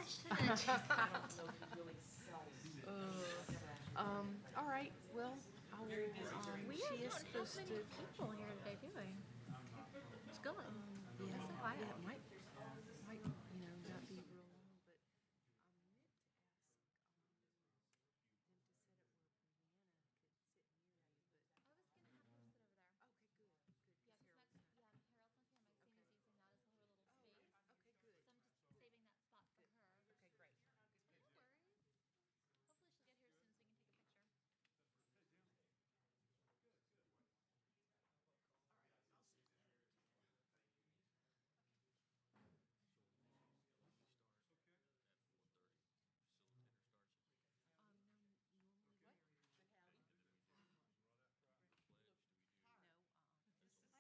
should have just. I don't know if he really sells. All right, well, I will, We she is don't have supposed many to. people here today, do we? It's good. Yeah, Nice and quiet. yeah, it might, not be real long, but I meant to ask, them to set it where Brianna could sit near you, but, I was gonna have her sit over there. okay, good, good, Yeah, because because Harold's. Harold's not here. Maxine is using that as her little Okay, space. okay, good, So I'm just saving that spot for good, her. okay, great. But no worries. Hopefully she'll get here soon so we can take a picture. All right, I'll set that up tomorrow. No, normally what? The county?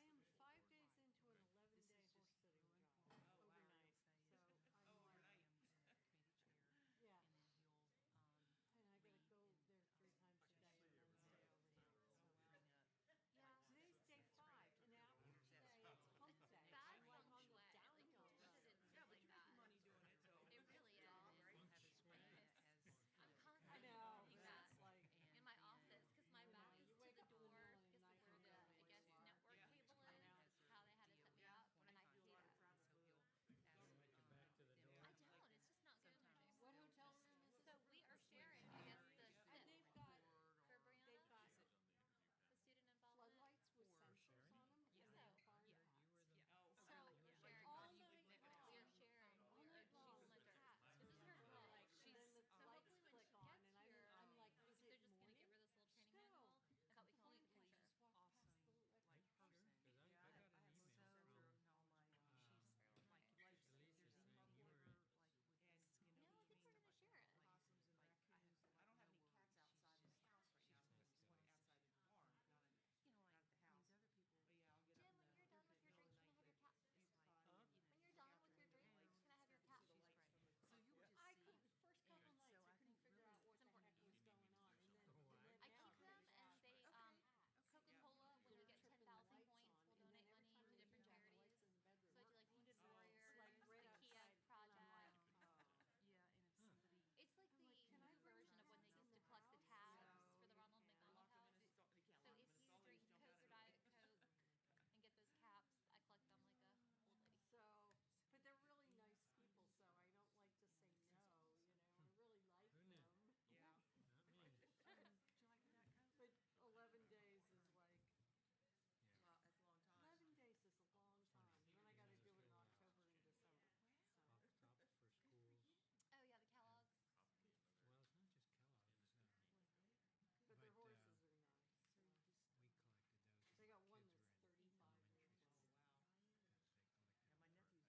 You look tired. I am 5 days into an 11-day horse sitting job Oh, wow. overnight. So I'm Oh, like, overnight. yeah. And I gotta go there 3 times a day and then stay overnight. So Yeah. today's day 5, and after today it's hump day. Bad I'm like feng on shui. the Like you downhill road. shouldn't do Yeah, it but like you're that. making money doing it, so. It really is. Job, right? I'm I constantly know, thinking but that it's like, in my office because my back is you to wake the up in the door middle of the because of night where and the you I know guess where you are. network Yeah. cable I is. know. How they had to set me up, When and I I do a hate lot of it. travel for. Back to the door. I don't. It's just not good. What hotel room is So it? we are sharing, I guess, the And SIP they've got for Brianna, got the student involvement. floodlights with sensors on them, and they have fire You hats. were the. Oh, So We're sharing. all night We long, are sharing. all We are, night long, she's the my dirt. cats This is her go dog. like, and then the So lights hopefully when click she on, gets and here, I'm like, because is they're it just gonna morning? get rid of this little training No. manual. I thought we can only Fine, picture. just walk past the electric fence. Because I Yeah, got I an have email so from no, my she's like life's Elisa there's saying you were. and No, I think we're gonna share it. possums and raccoons. I don't have any cats outside in the house right now. So it's one outside in the barn, not in not at the house. But yeah, I'll get up Jim, in when the you're done with your middle drinks, of the can I night. have your cat? Huh? When you're done with your drinks, can I have your cat? See the lights from the I could, the first couple nights, I couldn't figure out what It's the important heck to was going on, and then, I now keep them, figures and out they Coca-Cola. When we get tripping 10,000 the lights points, on, we'll and then donate every money time to we different turn on the charities. lights in the bedroom, So I do like Wounded Warriors, it's like right the Kiev outside, and I'm like, Project. It's like I'm the like, can I new bring version of when they cats used in to the collect the house? tabs No, for the you Ronald can't. McDonald lock them in House. a you can't So lock if them in a you stall. They drink just jump Coke out or of it. Diet Coke and get those caps, I collect them like a old lady. So, but they're really nice people, so I don't like to say no, I really like Who knew? them. Yeah. Not me. But 11 days is like, Well, that's a long time. 11 days is a long time, and then I gotta do it in October and December, so. Top for schools. Oh yeah, the Kellogg's. Well, it's not just Kellogg's. But their But, horses are nice, so. We collected those. They got one Kids that's were in 35 years elementary old. school. Wow. Because they collected Yeah, my them nephew's been gone for 3 weeks. He's getting back late tonight.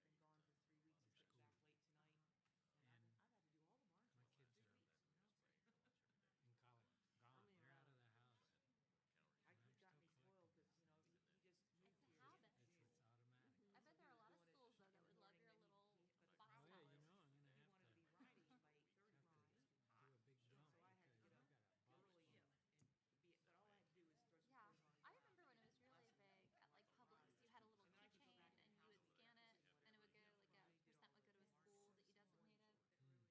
And And I've had to do all the barn my stuff kids for 3 weeks. in college. Gone. mean, They're out of the house. He's got still me collecting spoiled them. because, he just moved It's a here habit. in June. It's automatic. I bet there are a lot of Doing it schools though in that the would love morning, your then little but the box Oh problem yeah, house. you know I'm was gonna he have wanted to be riding by 8:30 have because it's too to hot. do a big jump So I had to because get I up got a box early full. and be, but all I had to do was throw some Yeah, clothes on and I go out. remember when it was really big at like Publix, you had a little And then I could go keychain back in and the you house would and do scan it breakfast and and it whatever. would go like a percent would go to a school that you designated. And but then I did do the evening chores.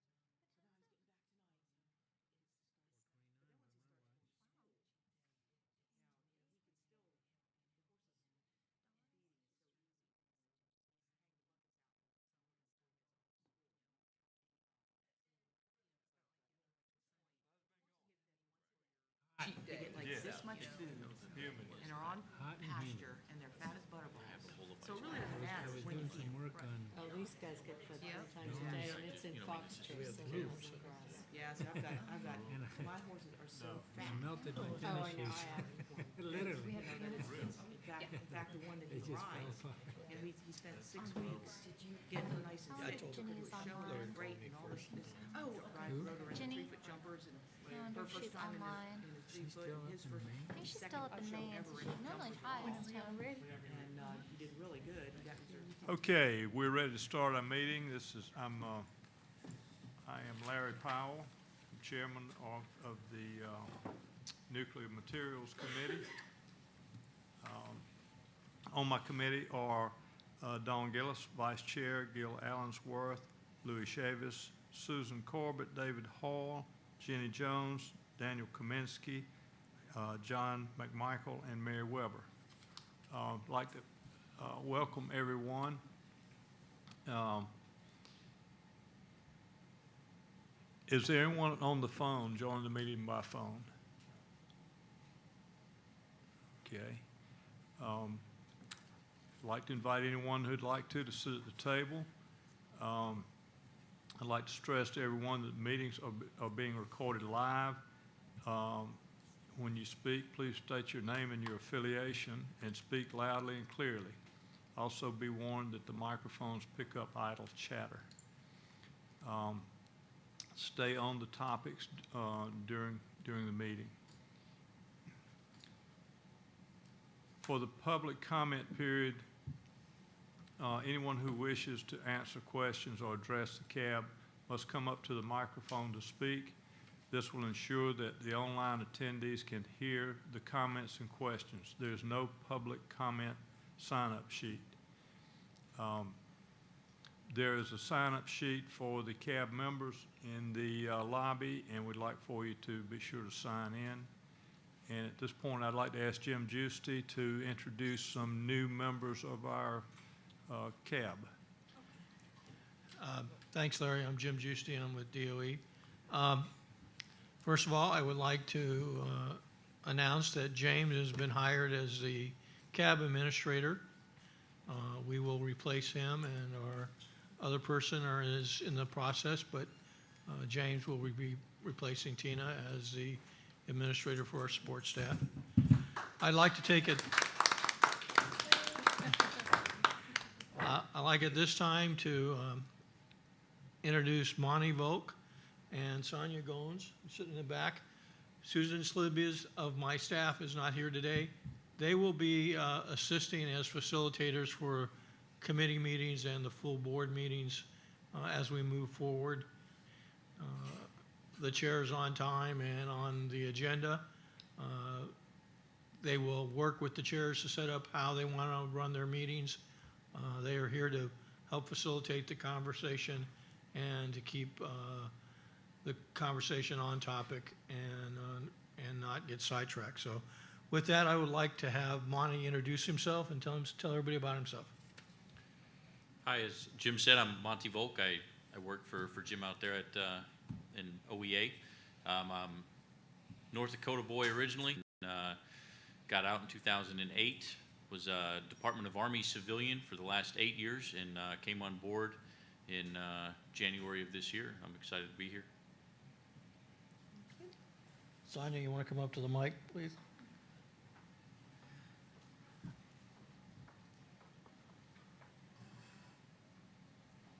I set the feet up, take care of the old cat, and all that kind of stuff. So, What so time now is he's it? getting back tonight. But then 4:29 once by he my starts going watch. to school, now he can still the horses feeding is so easy. Just hang the buckets out in the morning before he has to go to school. Sheep they get like this much food and are on Hot and pasture and they're fat as butterballs. So it really doesn't I matter was when you doing feed some them. work on. Oh, these guys get fed 3 times a day, and it's in foxtails, so they have some grass. Yeah, so I've got my horses are so fat. Melted my Oh, I tennis know, shoes. I have one. Literally. In fact, the one that They he just fell rides, apart. he spent 6 weeks getting her nice and How fit. are Took her to a Jenny's show and it was online? great and all this. Oh, I rode her in Jenny? 3-foot jumpers and I wonder her if first she's time online. in the She's 3-foot, still up his in first, Maine? I think she's second still up in show Maine, ever so in she normally jumpers. tries to. And he did really good. He got his Okay, we're ready to start our meeting. I am Larry Powell, Chairman of the Nuclear Materials Committee. On my committee are Dawn Gillis, Vice Chair, Gil Allensworth, Louis Chavis, Susan Corbett, David Hall, Jenny Jones, Daniel Kaminsky, John McMichael, and Mary Weber. I'd like to welcome everyone. Is there anyone on the phone joining the meeting by phone? Okay. I'd like to invite anyone who'd like to sit at the table. I'd like to stress to everyone that meetings are being recorded live. When you speak, please state your name and your affiliation and speak loudly and clearly. Also be warned that the microphones pick up idle chatter. Stay on the topics during the meeting. For the public comment period, anyone who wishes to answer questions or address the CAB must come up to the microphone to speak. This will ensure that the online attendees can hear the comments and questions. There's no public comment sign-up sheet. There is a sign-up sheet for the CAB members in the lobby, and we'd like for you to be sure to sign in. And at this point, I'd like to ask Jim Giusti to introduce some new members of our CAB. Thanks, Larry. I'm Jim Giusti, and I'm with DOE. First of all, I would like to announce that James has been hired as the CAB administrator. We will replace him, and our other person is in the process, but James will be replacing Tina as the administrator for our sports staff. I'd like to take it. I'd like at this time to introduce Monty Volk and Sonia Goins, sitting in the back. Susan Slibias of my staff is not here today. They will be assisting as facilitators for committee meetings and the full board meetings as we move forward. The chair is on time and on the agenda. They will work with the chairs to set up how they want to run their meetings. They are here to help facilitate the conversation and to keep the conversation on topic and not get sidetracked. So with that, I would like to have Monty introduce himself and tell everybody about himself. Hi, as Jim said, I'm Monty Volk. I work for Jim out there in OEA. I'm North Dakota boy originally. Got out in 2008. Was a Department of Army civilian for the last 8 years and came on board in January of this year. I'm excited to be here. Sonia, you want to come up to the mic, please?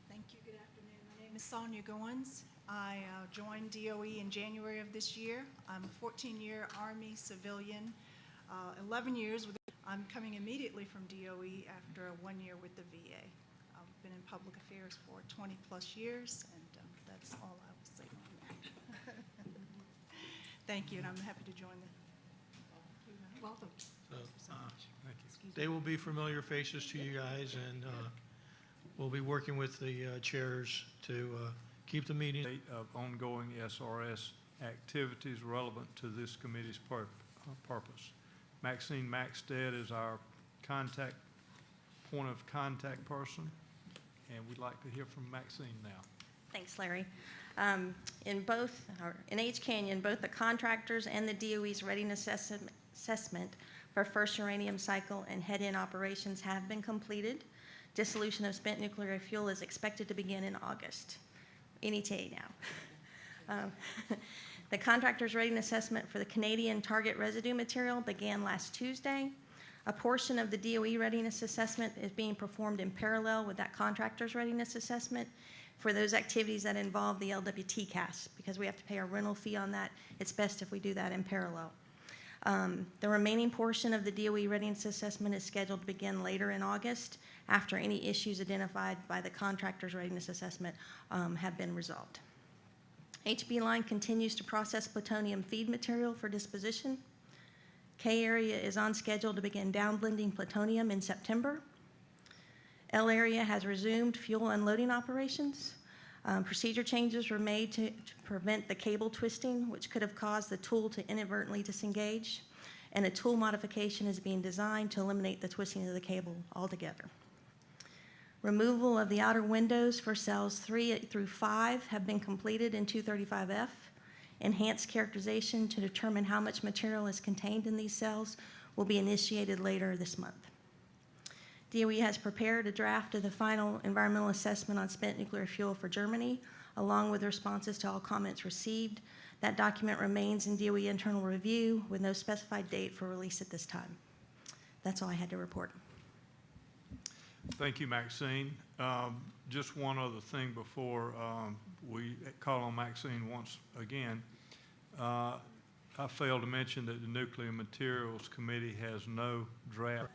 Thank you. Good afternoon. My name is Sonia Goins. I joined DOE in January of this year. I'm a 14-year Army civilian, 11 years with. I'm coming immediately from DOE after 1 year with the VA. I've been in public affairs for 20 plus years, and that's all I will say on that. Thank you, and I'm happy to join the. Welcome. So, they will be familiar faces to you guys, and we'll be working with the chairs to keep the meeting. Of ongoing SRS activities relevant to this committee's purpose. Maxine Maxted is our point of contact person, and we'd like to hear from Maxine now. Thanks, Larry. In H Canyon, both the contractors and the DOE's readiness assessment for first uranium cycle and head-in operations have been completed. Dissolution of spent nuclear fuel is expected to begin in August, any day now. The contractor's readiness assessment for the Canadian target residue material began last Tuesday. A portion of the DOE readiness assessment is being performed in parallel with that contractor's readiness assessment for those activities that involve the LWT CAS. Because we have to pay a rental fee on that, it's best if we do that in parallel. The remaining portion of the DOE readiness assessment is scheduled to begin later in August after any issues identified by the contractor's readiness assessment have been resolved. HB line continues to process plutonium feed material for disposition. K area is on schedule to begin downblending plutonium in September. L area has resumed fuel unloading operations. Procedure changes were made to prevent the cable twisting, which could have caused the tool to inadvertently disengage, and a tool modification is being designed to eliminate the twisting of the cable altogether. Removal of the outer windows for cells 3 through 5 have been completed in 235F. Enhanced characterization to determine how much material is contained in these cells will be initiated later this month. DOE has prepared a draft of the final environmental assessment on spent nuclear fuel for Germany, along with responses to all comments received. That document remains in DOE internal review with no specified date for release at this time. That's all I had to report. Thank you, Maxine. Just one other thing before we call on Maxine once again. I failed to mention that the Nuclear Materials Committee has no draft.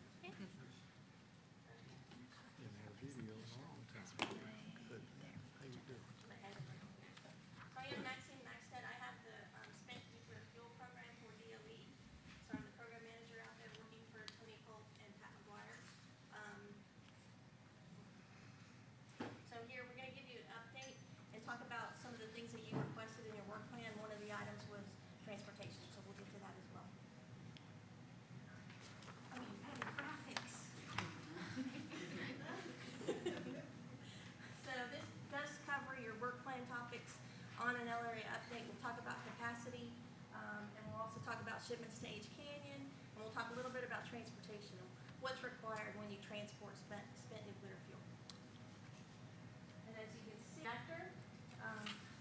I am Maxine Maxted. I have the spent nuclear fuel program for DOE. So I'm the program manager out there working for Tony Polk and Pat McGuire. So here we're going to give you an update and talk about some of the things that you requested in your work plan. One of the items was transportation, so we'll get to that as well. Oh, you have graphics. So this does cover your work plan topics. On an L area update, we'll talk about capacity, and we'll also talk about shipments to H Canyon, and we'll talk a little bit about transportation, and what's required when you transport spent nuclear fuel. And as you can see, after,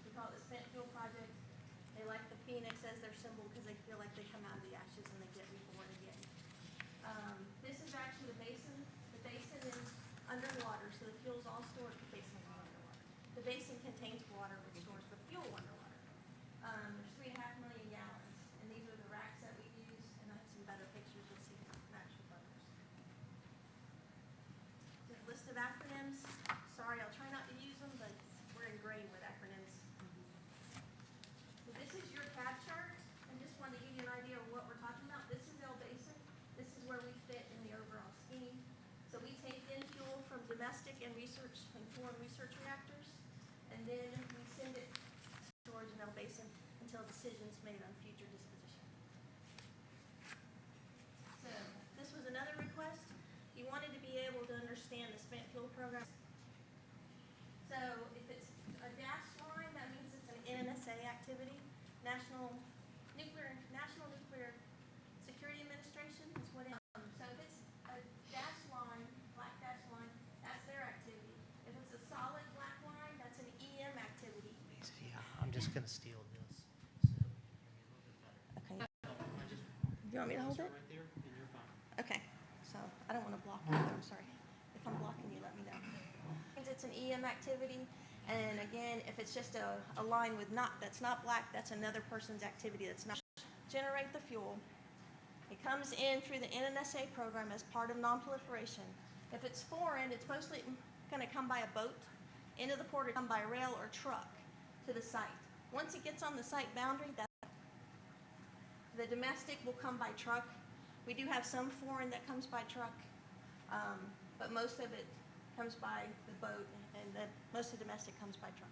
we call it the Spent Fuel Project. They like the phoenix as their symbol because they feel like they come out of the ashes and they get reborn again. This is actually the basin. The basin is underwater, so the fuel's all stored. The basin is underwater. The basin contains water, which stores the fuel underwater. There's 3.5 million gallons, and these are the racks that we use, and I have some better pictures you'll see some actual photos. So the list of acronyms. Sorry, I'll try not to use them, but we're ingrained with acronyms. So this is your CAD chart, and just wanted to give you an idea of what we're talking about. This is El Basin. This is where we fit in the overall scheme. So we take in fuel from domestic and research and foreign research reactors, and then we send it to storage in El Basin until decisions made on future disposition. So this was another request. You wanted to be able to understand the spent fuel program. So if it's a dashed line, that means it's an NNSA activity, National Nuclear Security Administration is what it is. So if it's a dashed line, black dashed line, that's their activity. If it's a solid black line, that's an EM activity. Yeah, I'm just gonna steal this. Okay. You want me to hold it? Right there, and you're fine. Okay, so I don't want to block you, I'm sorry. If I'm blocking you, let me know. Means it's an EM activity, and again, if it's just a line with that's not black, that's another person's activity that's not. Generate the fuel. It comes in through the NNSA program as part of non-proliferation. If it's foreign, it's mostly going to come by a boat into the port or come by rail or truck to the site. Once it gets on the site boundary, the domestic will come by truck. We do have some foreign that comes by truck, but most of it comes by the boat, and most of the domestic comes by truck.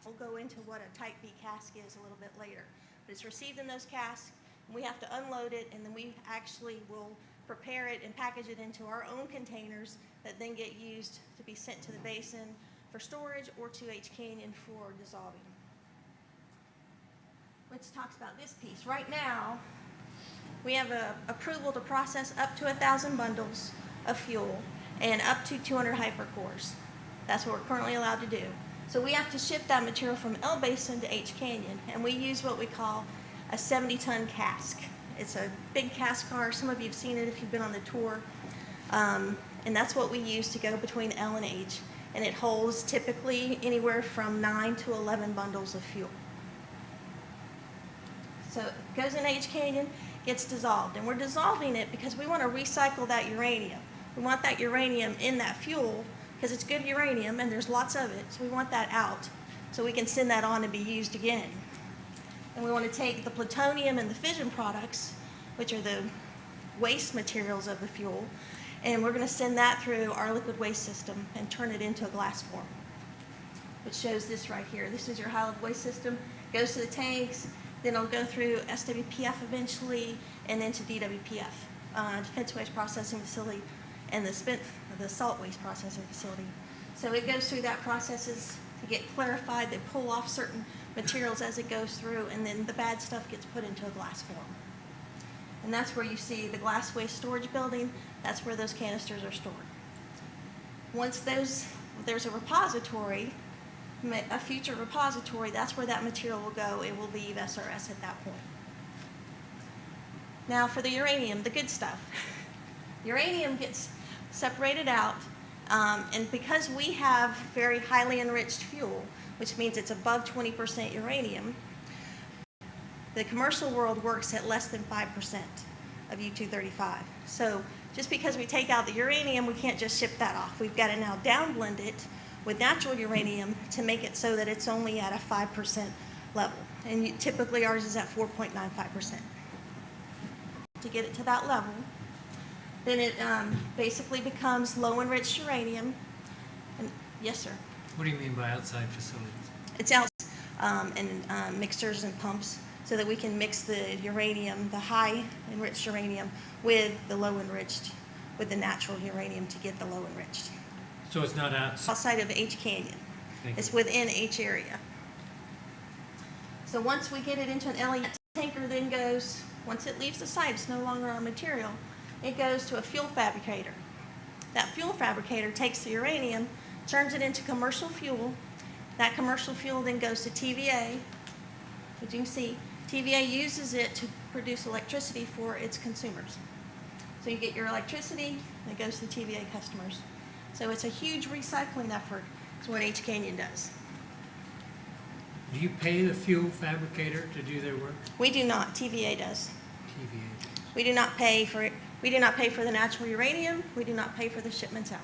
We'll go into what a Type B cask is a little bit later. But it's received in those casks, and we have to unload it, and then we actually will prepare it and package it into our own containers that then get used to be sent to the basin for storage or to H Canyon for dissolving. Which talks about this piece. Right now, we have approval to process up to 1,000 bundles of fuel and up to 200 hypercores. That's what we're currently allowed to do. So we have to ship that material from El Basin to H Canyon, and we use what we call a 70-ton cask. It's a big cask car. Some of you have seen it if you've been on the tour. And that's what we use to go between L and H. And it holds typically anywhere from 9 to 11 bundles of fuel. So it goes in H Canyon, gets dissolved. And we're dissolving it because we want to recycle that uranium. We want that uranium in that fuel because it's good uranium and there's lots of it, so we want that out. so we can send that on to be used again. And we want to take the plutonium and the fission products, which are the waste materials of the fuel, and we're going to send that through our liquid waste system and turn it into a glass form, which shows this right here. This is your high level waste system. Goes to the tanks, then it'll go through SWPF eventually, and into DWPF, Defense Waste Processing Facility, and the salt waste processing facility. So it goes through that processes to get clarified. They pull off certain materials as it goes through, and then the bad stuff gets put into a glass form. And that's where you see the glass waste storage building. That's where those canisters are stored. Once there's a repository, a future repository, that's where that material will go. It will leave SRS at that point. Now for the uranium, the good stuff. Uranium gets separated out, and because we have very highly enriched fuel, which means it's above 20% uranium, the commercial world works at less than 5% of U-235. So just because we take out the uranium, we can't just ship that off. We've got to now downblend it with natural uranium to make it so that it's only at a 5% level. And typically ours is at 4.95%. To get it to that level, then it basically becomes low enriched uranium. And, yes, sir. What do you mean by outside facilities? It's out in mixers and pumps so that we can mix the uranium, the high enriched uranium, with the low enriched, with the natural uranium to get the low enriched. So it's not Outside of H Canyon. Thank It's you. within H area. So once we get it into an LE tanker, then goes, once it leaves the site, it's no longer our material, it goes to a fuel fabricator. That fuel fabricator takes the uranium, turns it into commercial fuel. That commercial fuel then goes to TVA, which you can see. TVA uses it to produce electricity for its consumers. So you get your electricity, and it goes to the TVA customers. So it's a huge recycling effort, is what H Canyon does. Do you pay the fuel fabricator to do their work? We do not, TVA does. TVA. We do not pay for it. We do not pay for the natural uranium. We do not pay for the shipments out.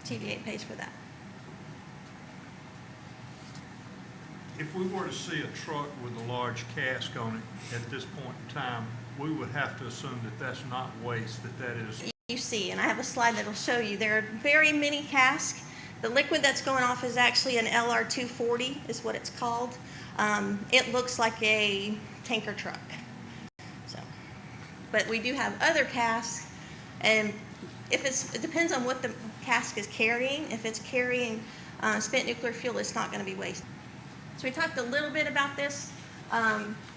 TVA pays for that. If we were to see a truck with a large cask on it at this point in time, we would have to assume that that's not waste, that is. You see, and I have a slide that will show you, there are very many casks. The liquid that's going off is actually an LR240 is what it's called. It looks like a tanker truck. So, but we do have other casks, and it depends on what the cask is carrying. If it's carrying spent nuclear fuel, it's not going to be wasted. So we talked a little bit about this.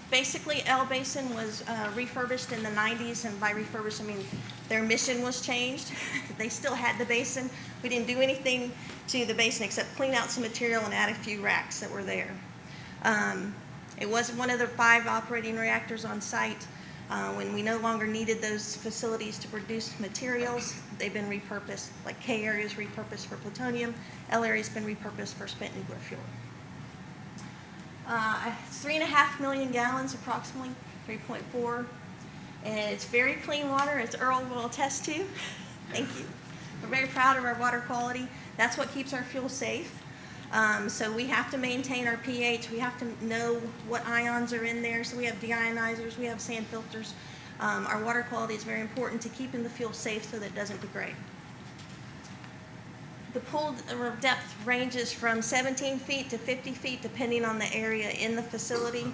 Basically, L Basin was refurbished in the 90s, and by refurbished, I mean their mission was changed. They still had the basin. We didn't do anything to the basin except clean out some material and add a few racks that were there. It was one of the 5 operating reactors on site. When we no longer needed those facilities to produce materials, they've been repurposed. Like K area is repurposed for plutonium, L area has been repurposed for spent nuclear fuel. 3.5 million gallons approximately, 3.4. And it's very clean water, as Earl will attest to. Thank you. We're very proud of our water quality. That's what keeps our fuel safe. So we have to maintain our pH. We have to know what ions are in there. So we have deionizers, we have sand filters. Our water quality is very important to keeping the fuel safe so that it doesn't degrade. The pool depth ranges from 17 feet to 50 feet depending on the area in the facility.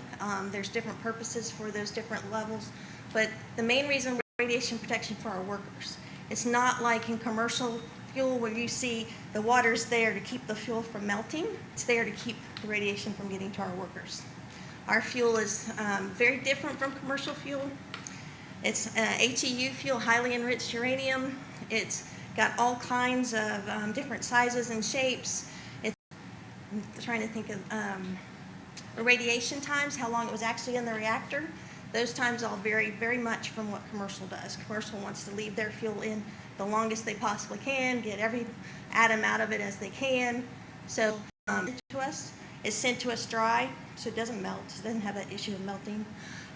There's different purposes for those different levels, but the main reason is radiation protection for our workers. It's not like in commercial fuel where you see the water's there to keep the fuel from melting. It's there to keep the radiation from getting to our workers. Our fuel is very different from commercial fuel. It's HEU fuel, highly enriched uranium. It's got all kinds of different sizes and shapes. I'm trying to think of irradiation times, how long it was actually in the reactor. Those times all vary very much from what commercial does. Commercial wants to leave their fuel in the longest they possibly can, get every atom out of it as they can. So it's sent to us dry, so it doesn't melt. It doesn't have that issue of melting.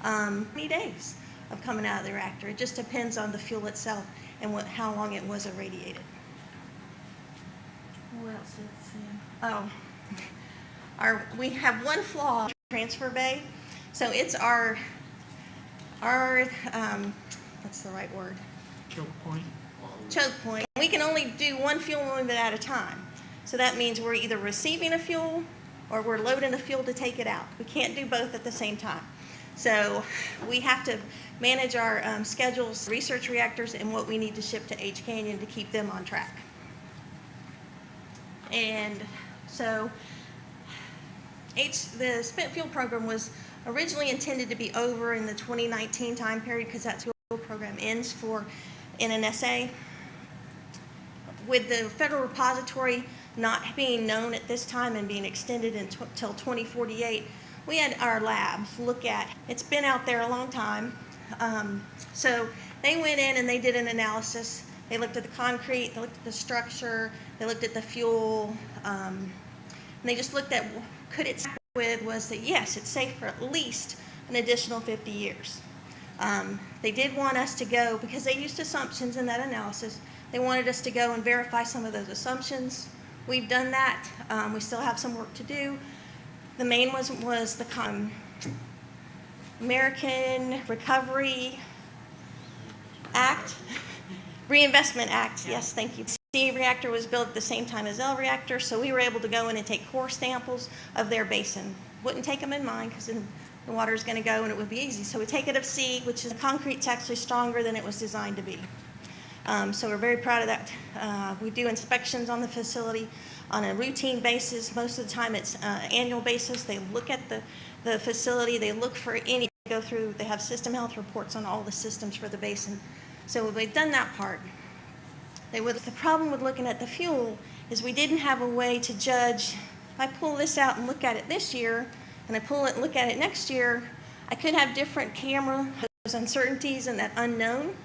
Many days of coming out of the reactor. It just depends on the fuel itself and how long it was irradiated. What else did it say? Oh, we have one flaw in the transfer bay. So it's our what's the right word? Choke point. Choke point. We can only do one fuel limit at a time. So that means we're either receiving a fuel or we're loading the fuel to take it out. We can't do both at the same time. So we have to manage our schedules, research reactors, and what we need to ship to H Canyon to keep them on track. And so the spent fuel program was originally intended to be over in the 2019 time period because that fuel program ends for NNSA. With the federal repository not being known at this time and being extended until 2048, we had our labs look at, it's been out there a long time. So they went in and they did an analysis. They looked at the concrete, they looked at the structure, they looked at the fuel, and they just looked at could it with was that yes, it's safe for at least an additional 50 years. They did want us to go, because they used assumptions in that analysis, they wanted us to go and verify some of those assumptions. We've done that. We still have some work to do. The main was the American Recovery Act, Reinvestment Act, yes, thank you. C reactor was built at the same time as L reactor, so we were able to go in and take core samples of their basin. Wouldn't take them in mine because then the water is going to go and it would be easy. So we take it of C, which is concrete's actually stronger than it was designed to be. So we're very proud of that. We do inspections on the facility on a routine basis. Most of the time it's annual basis. They look at the facility, they look for any, go through, they have system health reports on all the systems for the basin. So they've done that part. The problem with looking at the fuel is we didn't have a way to judge. If I pull this out and look at it this year, and I pull it and look at it next year, I could have different camera uncertainties and that unknown.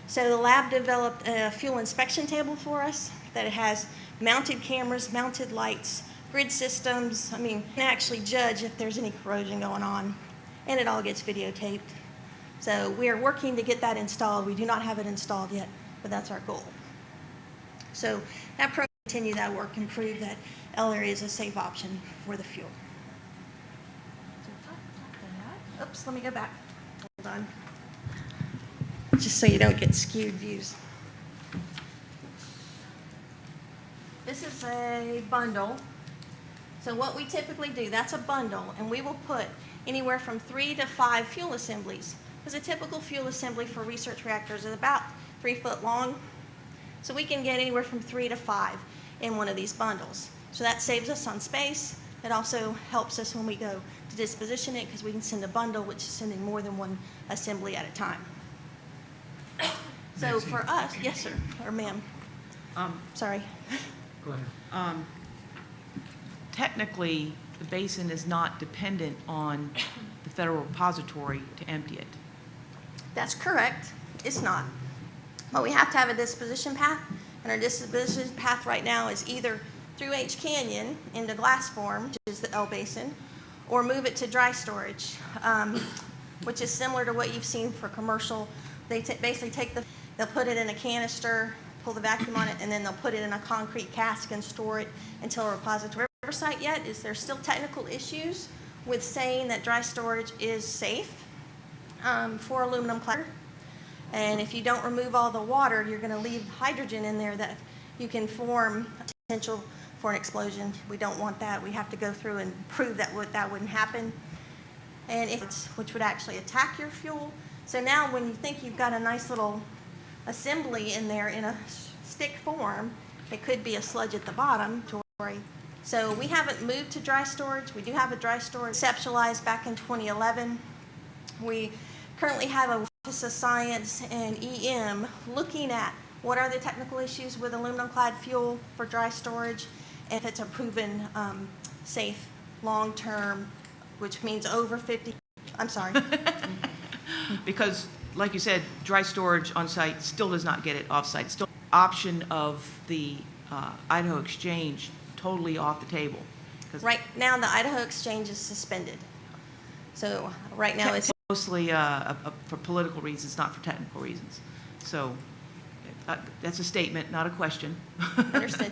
So the lab developed a fuel inspection table for us that has mounted cameras, mounted lights, grid systems. I mean, you can actually judge if there's any corrosion going on, and it all gets videotaped. So we are working to get that installed. We do not have it installed yet, but that's our goal. So that program will continue that work and prove that L area is a safe option for the fuel. Oops, let me go back. Hold on. Just so you don't get skewed views. This is a bundle. So what we typically do, that's a bundle, and we will put anywhere from 3 to 5 fuel assemblies. Because a typical fuel assembly for research reactors is about 3 foot long. So we can get anywhere from 3 to 5 in one of these bundles. So that saves us on space. It also helps us when we go to disposition it because we can send a bundle, which is sending more than one assembly at a time. So for us, yes, sir, or ma'am. Sorry. Go ahead. Technically, the basin is not dependent on the federal repository to empty it. That's correct. It's not. But we have to have a disposition path, and our disposition path right now is either through H Canyon into glass form, which is the L basin, or move it to dry storage, which is similar to what you've seen for commercial. They basically they'll put it in a canister, pull the vacuum on it, and then they'll put it in a concrete cask and store it until a repository. Oversight yet is there's still technical issues with saying that dry storage is safe for aluminum clad. And if you don't remove all the water, you're going to leave hydrogen in there that you can form potential for an explosion. We don't want that. We have to go through and prove that that wouldn't happen. And which would actually attack your fuel. So now when you think you've got a nice little assembly in there in a stick form, it could be a sludge at the bottom. So we haven't moved to dry storage. We do have a dry storage conceptualized back in 2011. We currently have a Office of Science and EM looking at what are the technical issues with aluminum clad fuel for dry storage, if it's a proven safe long-term, which means over 50, I'm sorry. Because, like you said, dry storage on site still does not get it off site. Still, option of the Idaho Exchange totally off the table. Right now, the Idaho Exchange is suspended. So right now it's mostly for political reasons, not for technical reasons. So that's a statement, not a question. understood.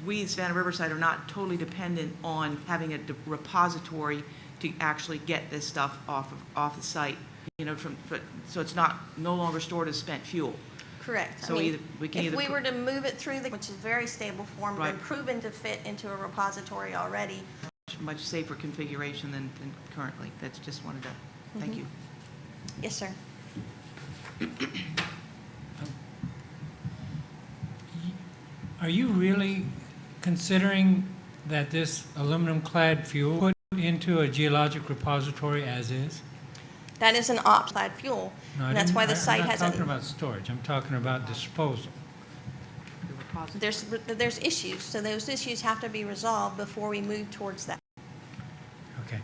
we in Savannah Riverside are not totally dependent on having a repository to actually get this stuff off the site, so it's no longer stored as spent fuel. Correct. So we can if either we put- were to move it through, which is very stable form, been Right. proven to fit into a repository already. Much safer configuration than currently. That's just wanted to, thank you. Yes, sir. Are you really considering that this aluminum-clad fuel put into a geologic repository as is? That is an clad fuel, No, I and that's didn't- why the site I'm not hasn't. talking about storage, I'm talking about disposal. The repository. There's issues, so those issues have to be resolved before we move towards that. Okay.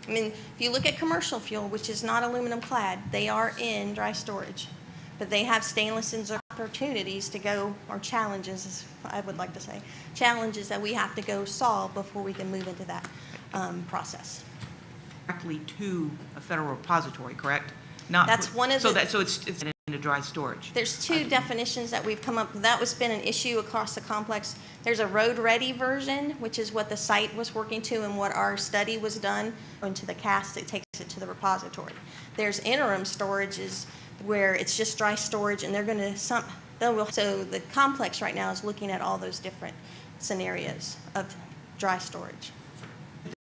I mean, if you look at commercial fuel, which is not aluminum clad, they are in dry storage. But they have stainless and opportunities to go, or challenges, as I would like to say, challenges that we have to go solve before we can move into that process. Directly to a federal repository, correct? Not That's put- one of so the- that so it's into dry storage. There's two definitions that we've come up with. That was been an issue across the complex. There's a road-ready version, which is what the site was working to and what our study was done into the cast that takes it to the repository. There's interim storages where it's just dry storage, and they're going to so the complex right now is looking at all those different scenarios of dry storage.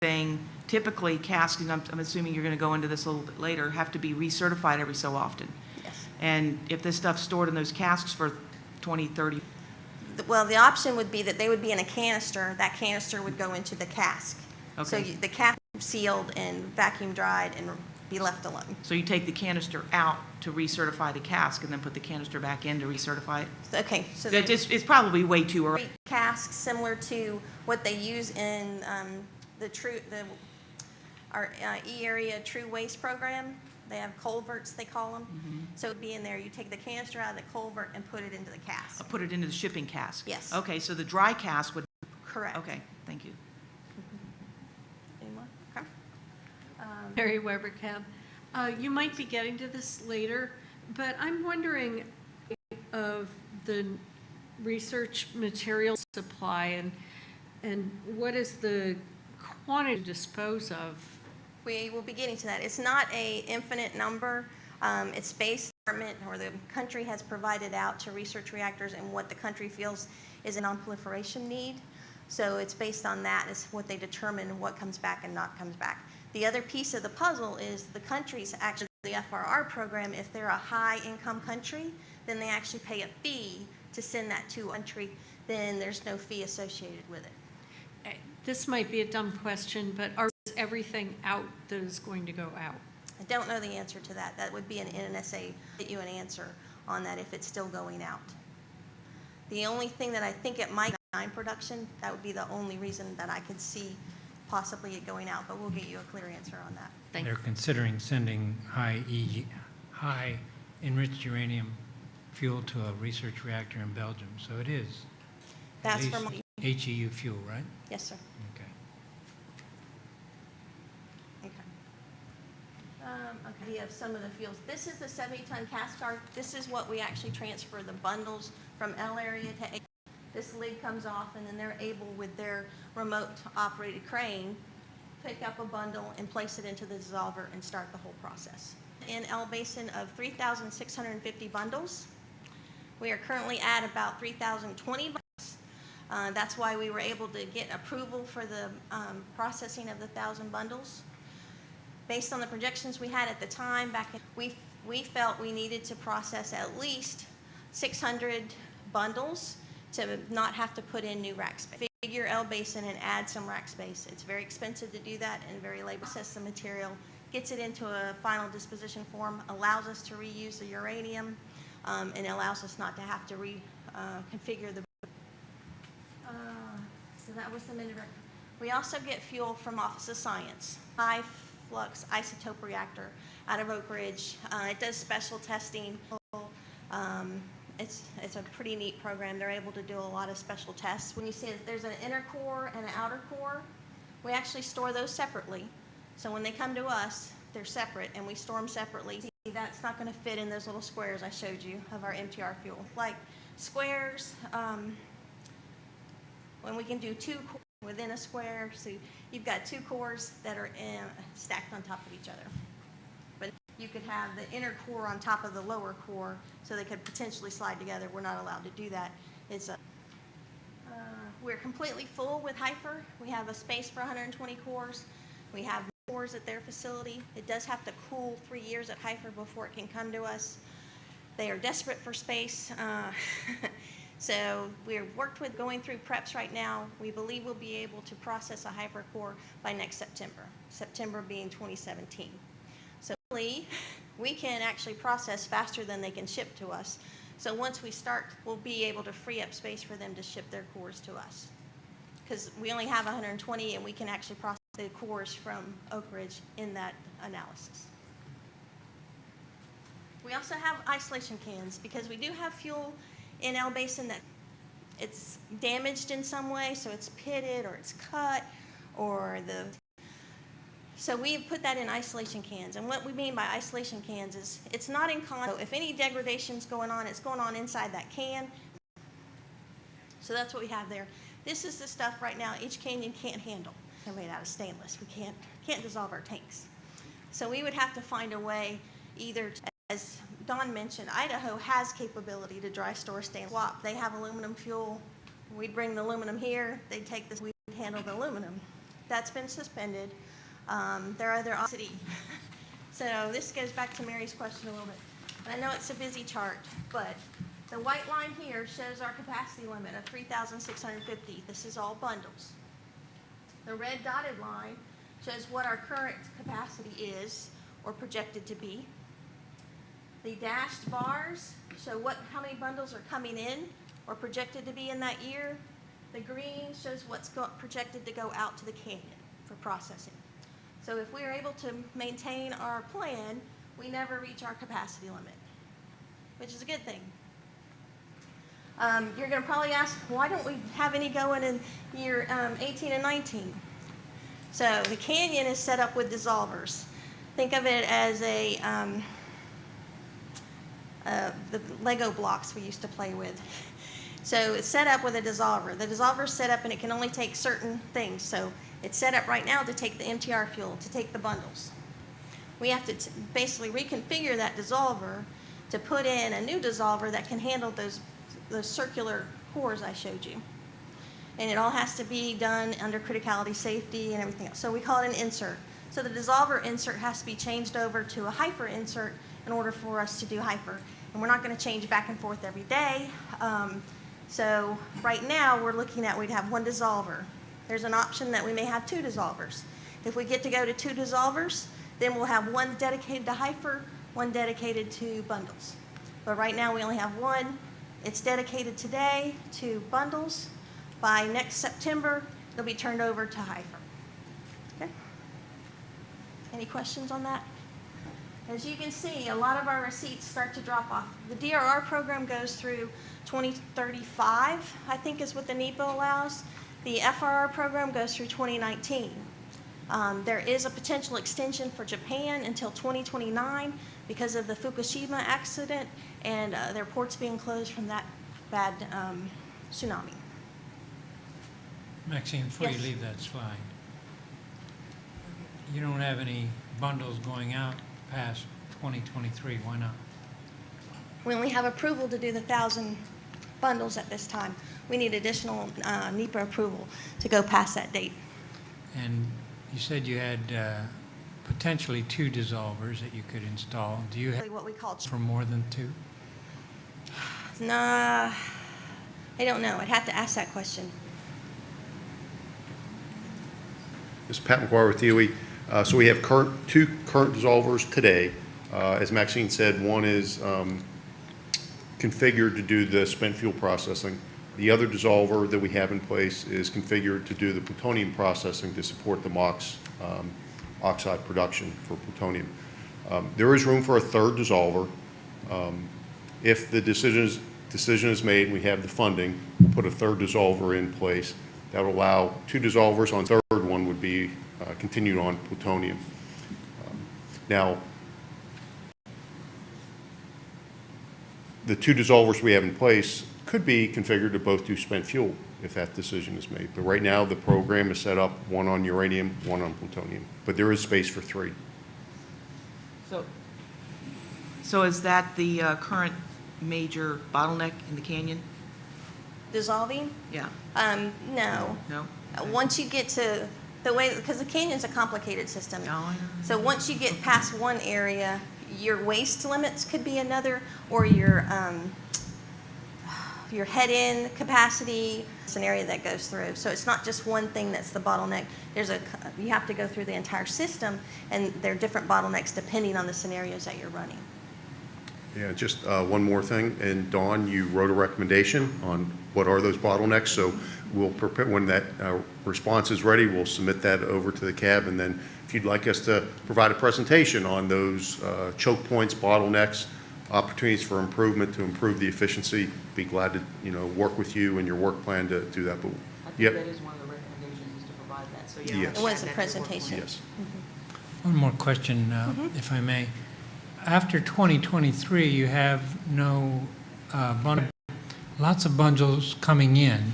Saying typically casks, and I'm assuming you're going to go into this a little bit later, have to be recertified every so often. Yes. And if this stuff's stored in those casks for 20, 30, Well, the option would be that they would be in a canister. That canister would go into the cask. So Okay. the cask is sealed and vacuum dried and be left alone. so you take the canister out to recertify the cask and then put the canister back in to recertify it? Okay, so It's probably way too early. casks similar to what they use in our E-Area True Waste Program. They have culverts, they call them. So it'd be in there, you take the canister out of the culvert and put it into the cask. Put it into the shipping cask? Yes. Okay, so the dry cask would, Correct. okay, thank you. Any more? Okay. Mary Weber Cab. You might be getting to this later, but I'm wondering of the research material supply and what is the quantity to dispose of? We will be getting to that. It's not a infinite number. It's based, or the country has provided out to research reactors and what the country feels is a non-proliferation need. So it's based on that is what they determine what comes back and not comes back. The other piece of the puzzle is the countries actually, the FRR program, if they're a high-income country, then they actually pay a fee to send that to a country. Then there's no fee associated with it. This might be a dumb question, but is everything out that is going to go out? I don't know the answer to that. That would be an NNSA get you an answer on that if it's still going out. The only thing that I think it might be production, that would be the only reason that I could see possibly it going out, but we'll get you a clear answer on that. Thank They're considering sending high enriched uranium fuel to a research reactor in Belgium, so it is. at That's from, least HEU fuel, right? yes, sir. Okay. Okay, of some of the fuels. This is the 70-ton cast car. This is what we actually transfer the bundles from L area to A. This lid comes off, and then they're able, with their remote-operated crane, pick up a bundle and place it into the dissolver and start the whole process. In L Basin of 3,650 bundles. We are currently at about 3,020 bundles. That's why we were able to get approval for the processing of the 1,000 bundles. Based on the projections we had at the time, we felt we needed to process at least 600 bundles to not have to put in new rack space. Figure L Basin and add some rack space. It's very expensive to do that and very labor. Process the material, gets it into a final disposition form, allows us to reuse the uranium, and allows us not to have to reconfigure the. So that was the indirect. We also get fuel from Office of Science, high flux isotope reactor out of Oak Ridge. It does special testing. It's a pretty neat program. They're able to do a lot of special tests. When you see that there's an inner core and an outer core, we actually store those separately. So when they come to us, they're separate, and we store them separately. See, that's not going to fit in those little squares I showed you of our MTR fuel. Like squares, when we can do two within a square, so you've got two cores that are stacked on top of each other. But you could have the inner core on top of the lower core, so they could potentially slide together. We're not allowed to do that. We're completely full with HYFER. We have a space for 120 cores. We have cores at their facility. It does have to cool 3 years at HYFER before it can come to us. They are desperate for space. So we're worked with going through preps right now. We believe we'll be able to process a HYFER core by next September, September being 2017. So hopefully we can actually process faster than they can ship to us. So once we start, we'll be able to free up space for them to ship their cores to us. Because we only have 120 and we can actually process the cores from Oak Ridge in that analysis. We also have isolation cans because we do have fuel in L Basin that it's damaged in some way, so it's pitted or it's cut so we put that in isolation cans. And what we mean by isolation cans is it's not in con. So if any degradation's going on, it's going on inside that can. So that's what we have there. This is the stuff right now each canyon can't handle. They're made out of stainless. We can't dissolve our tanks. So we would have to find a way either to, as Don mentioned, Idaho has capability to dry store stainless swap. They have aluminum fuel. We'd bring the aluminum here. They'd take this. We'd handle the aluminum. That's been suspended. There are other city. So this goes back to Mary's question a little bit. And I know it's a busy chart, but the white line here shows our capacity limit of 3,650. This is all bundles. The red dotted line shows what our current capacity is or projected to be. The dashed bars show how many bundles are coming in or projected to be in that year. The green shows what's projected to go out to the canyon for processing. So if we are able to maintain our plan, we never reach our capacity limit, which is a good thing. You're going to probably ask, why don't we have any going in year 18 and 19? So the canyon is set up with dissolvers. Think of it as the Lego blocks we used to play with. So it's set up with a dissolver. The dissolver is set up and it can only take certain things. So it's set up right now to take the MTR fuel, to take the bundles. We have to basically reconfigure that dissolver to put in a new dissolver that can handle those circular cores I showed you. And it all has to be done under criticality safety and everything else. So we call it an insert. So the dissolver insert has to be changed over to a HYFER insert in order for us to do HYFER. And we're not going to change back and forth every day. So right now we're looking at we'd have one dissolver. There's an option that we may have two dissolvers. If we get to go to two dissolvers, then we'll have one dedicated to HYFER, one dedicated to bundles. But right now we only have one. It's dedicated today to bundles. By next September, it'll be turned over to HYFER. Okay? Any questions on that? As you can see, a lot of our receipts start to drop off. The DRR program goes through 2035, I think is what the NEPA allows. The FRR program goes through 2019. There is a potential extension for Japan until 2029 because of the Fukushima accident and their ports being closed from that bad tsunami. Maxine, before Yes. you leave that slide, you don't have any bundles going out past 2023. Why not? We only have approval to do the 1,000 bundles at this time. We need additional NEPA approval to go past that date. And you said you had potentially two dissolvers that you could install. Do you have What we call, for more than two? nah, I don't know. I'd have to ask that question. This is Pat McGuire with DOE. So we have two current dissolvers today. As Maxine said, one is configured to do the spent fuel processing. The other dissolver that we have in place is configured to do the plutonium processing to support the MOX oxide production for plutonium. There is room for a third dissolver. If the decision is made and we have the funding, we'll put a third dissolver in place. That will allow two dissolvers on third one would be continued on plutonium. Now, the two dissolvers we have in place could be configured to both do spent fuel if that decision is made. But right now, the program is set up one on uranium, one on plutonium. But there is space for 3. So is that the current major bottleneck in the canyon? Dissolving? Yeah, No. no? Once you get to the way, because the canyon's a complicated system. No, I know. So once you get past one area, your waste limits could be another, or your head-in capacity, it's an area that goes through. So it's not just one thing that's the bottleneck. You have to go through the entire system, and there are different bottlenecks depending on the scenarios that you're running. Yeah, just one more thing. And Dawn, you wrote a recommendation on what are those bottlenecks. So we'll prepare, when that response is ready, we'll submit that over to the CAB. And then if you'd like us to provide a presentation on those choke points, bottlenecks, opportunities for improvement to improve the efficiency, be glad to, work with you and your work plan to do that. But I think yep, that is one of the recommendations, is to provide that, so yeah. Yes. It was a presentation. yes. One more question, if I may. After 2023, you have no lots of bundles coming in,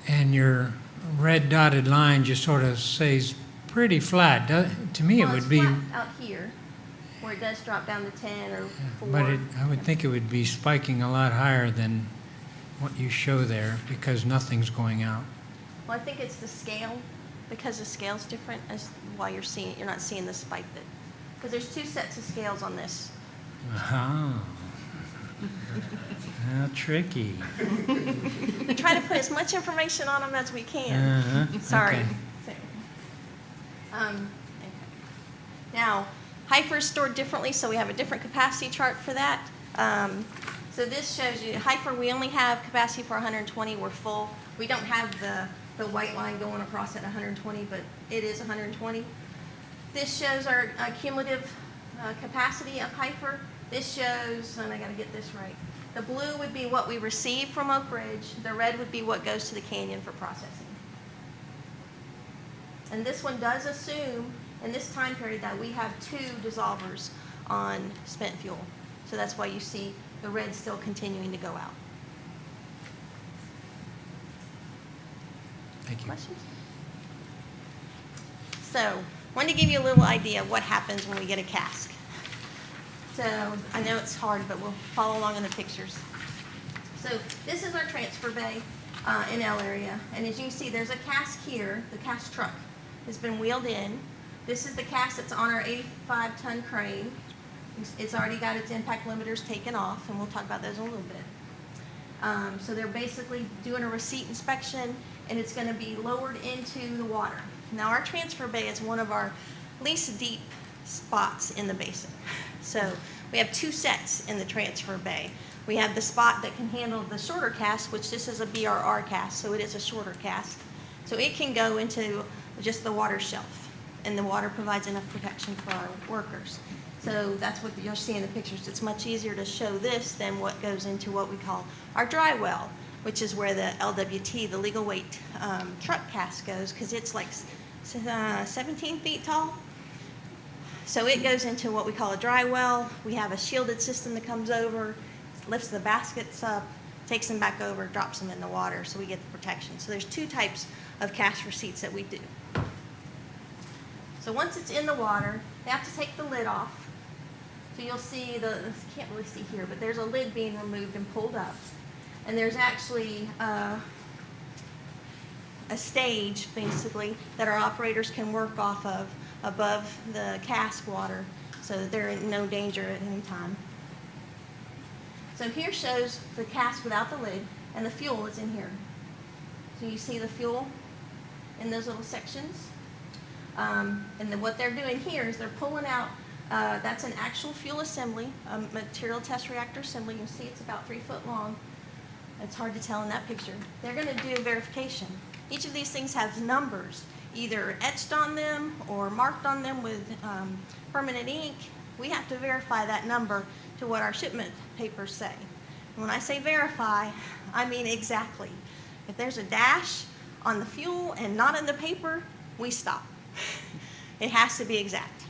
and your red dotted line just sort of stays pretty flat. To me, it Well, would it's be, flat out here, where it does drop down to 10 or 4. but I would think it would be spiking a lot higher than what you show there because nothing's going out. Well, I think it's the scale, because the scale's different as why you're not seeing the spike that, because there's 2 sets of scales on this. How tricky. We try to put as much information on them as we can. Sorry. Okay. Okay. Now, HIFER is stored differently, so we have a different capacity chart for that. So this shows you, HIFER, we only have capacity for 120, we're full. We don't have the white line going across at 120, but it is 120. This shows our cumulative capacity of HIFER. This shows, and I gotta get this right, the blue would be what we receive from Oak Ridge, the red would be what goes to the canyon for processing. And this one does assume, in this time period, that we have 2 dissolvers on spent fuel. So that's why you see the red still continuing to go out. Thank you. Questions? So, I wanted to give you a little idea of what happens when we get a cask. So, I know it's hard, but we'll follow along in the pictures. So, this is our transfer bay in L area. And as you can see, there's a cask here. The cask truck has been wheeled in. This is the cask that's on our 85-ton crane. It's already got its impact limiters taken off, and we'll talk about those in a little bit. So they're basically doing a receipt inspection, and it's going to be lowered into the water. Now, our transfer bay is one of our least deep spots in the basin. So we have 2 sets in the transfer bay. We have the spot that can handle the shorter cask, which this is a BRR cask, so it is a shorter cask. So it can go into just the water shelf, and the water provides enough protection for our workers. So that's what you'll see in the pictures. It's much easier to show this than what goes into what we call our dry well, which is where the LWT, the legal weight truck cask goes, because it's like 17 feet tall. So it goes into what we call a dry well. We have a shielded system that comes over, lifts the baskets up, takes them back over, drops them in the water, so we get the protection. So there's 2 types of cask receipts that we do. So once it's in the water, they have to take the lid off. So you'll see can't really see here, but there's a lid being removed and pulled up. And there's actually a stage, basically, that our operators can work off of above the cask water so that they're in no danger at any time. So here shows the cask without the lid, and the fuel is in here. So you see the fuel in those little sections. And then what they're doing here is they're pulling out, that's an actual fuel assembly, a material test reactor assembly. You can see it's about 3 foot long. It's hard to tell in that picture. They're going to do verification. Each of these things has numbers, either etched on them or marked on them with permanent ink. We have to verify that number to what our shipment papers say. And when I say verify, I mean exactly. If there's a dash on the fuel and not in the paper, we stop. It has to be exact.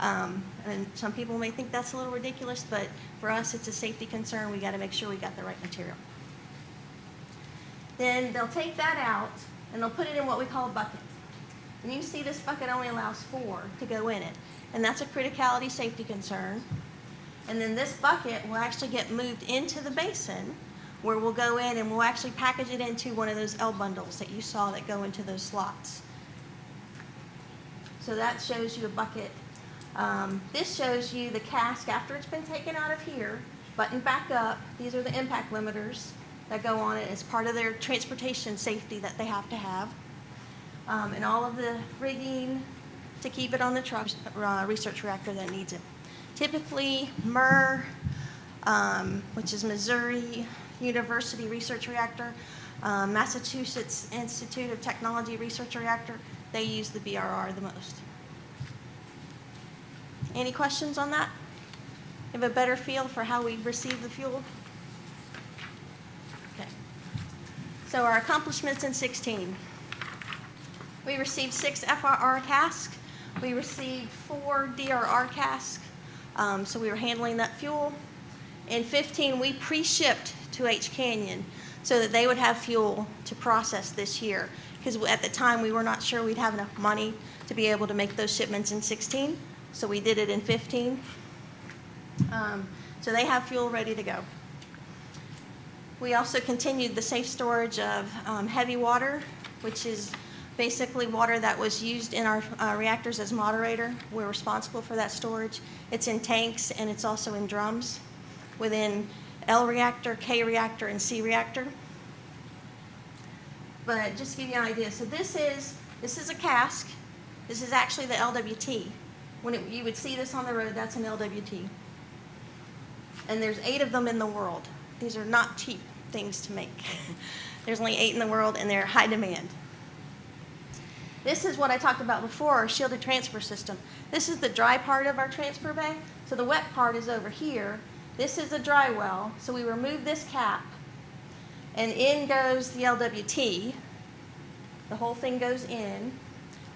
And some people may think that's a little ridiculous, but for us it's a safety concern. We got to make sure we got the right material. Then they'll take that out and they'll put it in what we call a bucket. And you see this bucket only allows 4 to go in it. And that's a criticality safety concern. And then this bucket will actually get moved into the basin where we'll go in and we'll actually package it into one of those L bundles that you saw that go into those slots. So that shows you a bucket. This shows you the cask after it's been taken out of here, buttoned back up. These are the impact limiters that go on it as part of their transportation safety that they have to have. And all of the rigging to keep it on the truck, research reactor that needs it. Typically, which is Missouri University Research Reactor, Massachusetts Institute of Technology Research Reactor, they use the BRR the most. Any questions on that? Have a better feel for how we receive the fuel? Okay. So our accomplishments in 16. We received 6 FRR casks. We received 4 DRR casks. So we were handling that fuel. In 15, we pre-shipped to H Canyon so that they would have fuel to process this year. Because at the time, we were not sure we'd have enough money to be able to make those shipments in 16. So we did it in 15. So they have fuel ready to go. We also continued the safe storage of heavy water, which is basically water that was used in our reactors as moderator. We're responsible for that storage. It's in tanks and it's also in drums within L reactor, K reactor, and C reactor. But just to give you an idea, so this is a cask. This is actually the LWT. When you would see this on the road, that's an LWT. And there's 8 of them in the world. These are not cheap things to make. There's only 8 in the world and they're high demand. This is what I talked about before, our shielded transfer system. This is the dry part of our transfer bay. So the wet part is over here. This is a dry well. So we remove this cap and in goes the LWT. The whole thing goes in.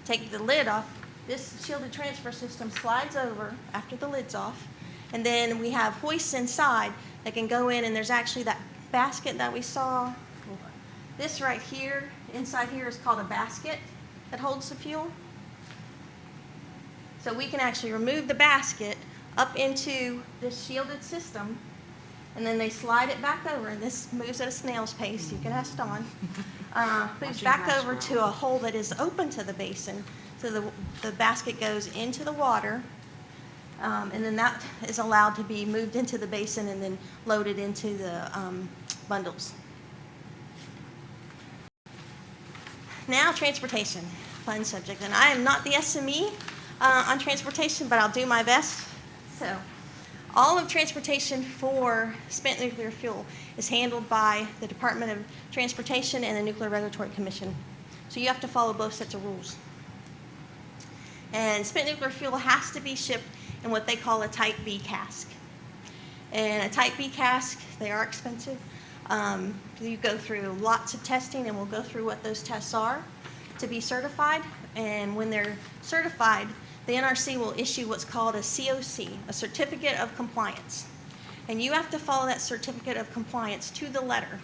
Take the lid off. This shielded transfer system slides over after the lid's off. And then we have hoists inside that can go in, and there's actually that basket that we saw. This right here, inside here, is called a basket that holds the fuel. So we can actually remove the basket up into this shielded system, and then they slide it back over, and this moves at a snail's pace. You can ask Dawn. Moves back over to a hole that is open to the basin. So the basket goes into the water, and then that is allowed to be moved into the basin and then loaded into the bundles. Now transportation, fun subject. And I am not the SME on transportation, but I'll do my best. So all of transportation for spent nuclear fuel is handled by the Department of Transportation and the Nuclear Regulatory Commission. So you have to follow both sets of rules. And spent nuclear fuel has to be shipped in what they call a Type B cask. And a Type B cask, they are expensive. You go through lots of testing, and we'll go through what those tests are to be certified. And when they're certified, the NRC will issue what's called a COC, a Certificate of Compliance. And you have to follow that Certificate of Compliance to the letter.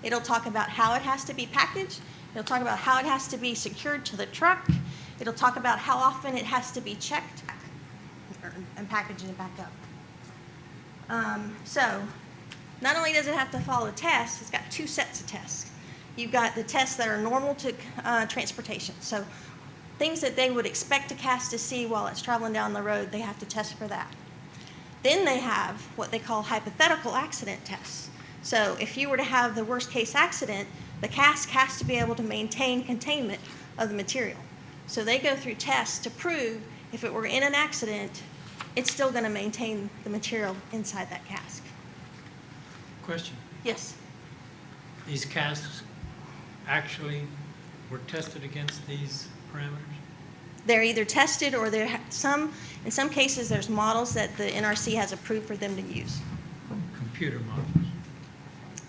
It'll talk about how it has to be packaged. It'll talk about how it has to be secured to the truck. It'll talk about how often it has to be checked and packaged and back up. So not only does it have to follow tests, it's got 2 sets of tests. You've got the tests that are normal to transportation. So things that they would expect a cask to see while it's traveling down the road, they have to test for that. Then they have what they call hypothetical accident tests. So if you were to have the worst case accident, the cask has to be able to maintain containment of the material. So they go through tests to prove if it were in an accident, it's still going to maintain the material inside that cask. Question. Yes. These casks actually were tested against these parameters? They're either tested or in some cases there's models that the NRC has approved for them to use. Computer models.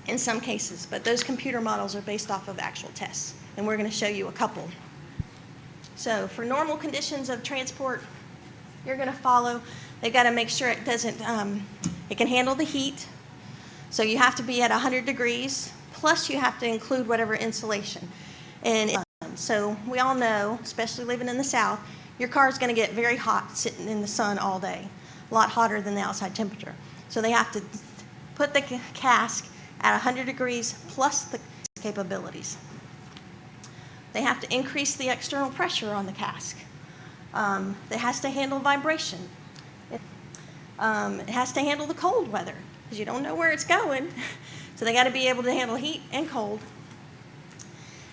In some cases, but those computer models are based off of actual tests, and we're going to show you a couple. So for normal conditions of transport, you're going to follow, they got to make sure it doesn't, it can handle the heat. So you have to be at 100 degrees plus you have to include whatever insulation. And so we all know, especially living in the South, your car is going to get very hot sitting in the sun all day, a lot hotter than the outside temperature. So they have to put the cask at 100 degrees plus the capabilities. They have to increase the external pressure on the cask. It has to handle vibration. It has to handle the cold weather, because you don't know where it's going. So they got to be able to handle heat and cold.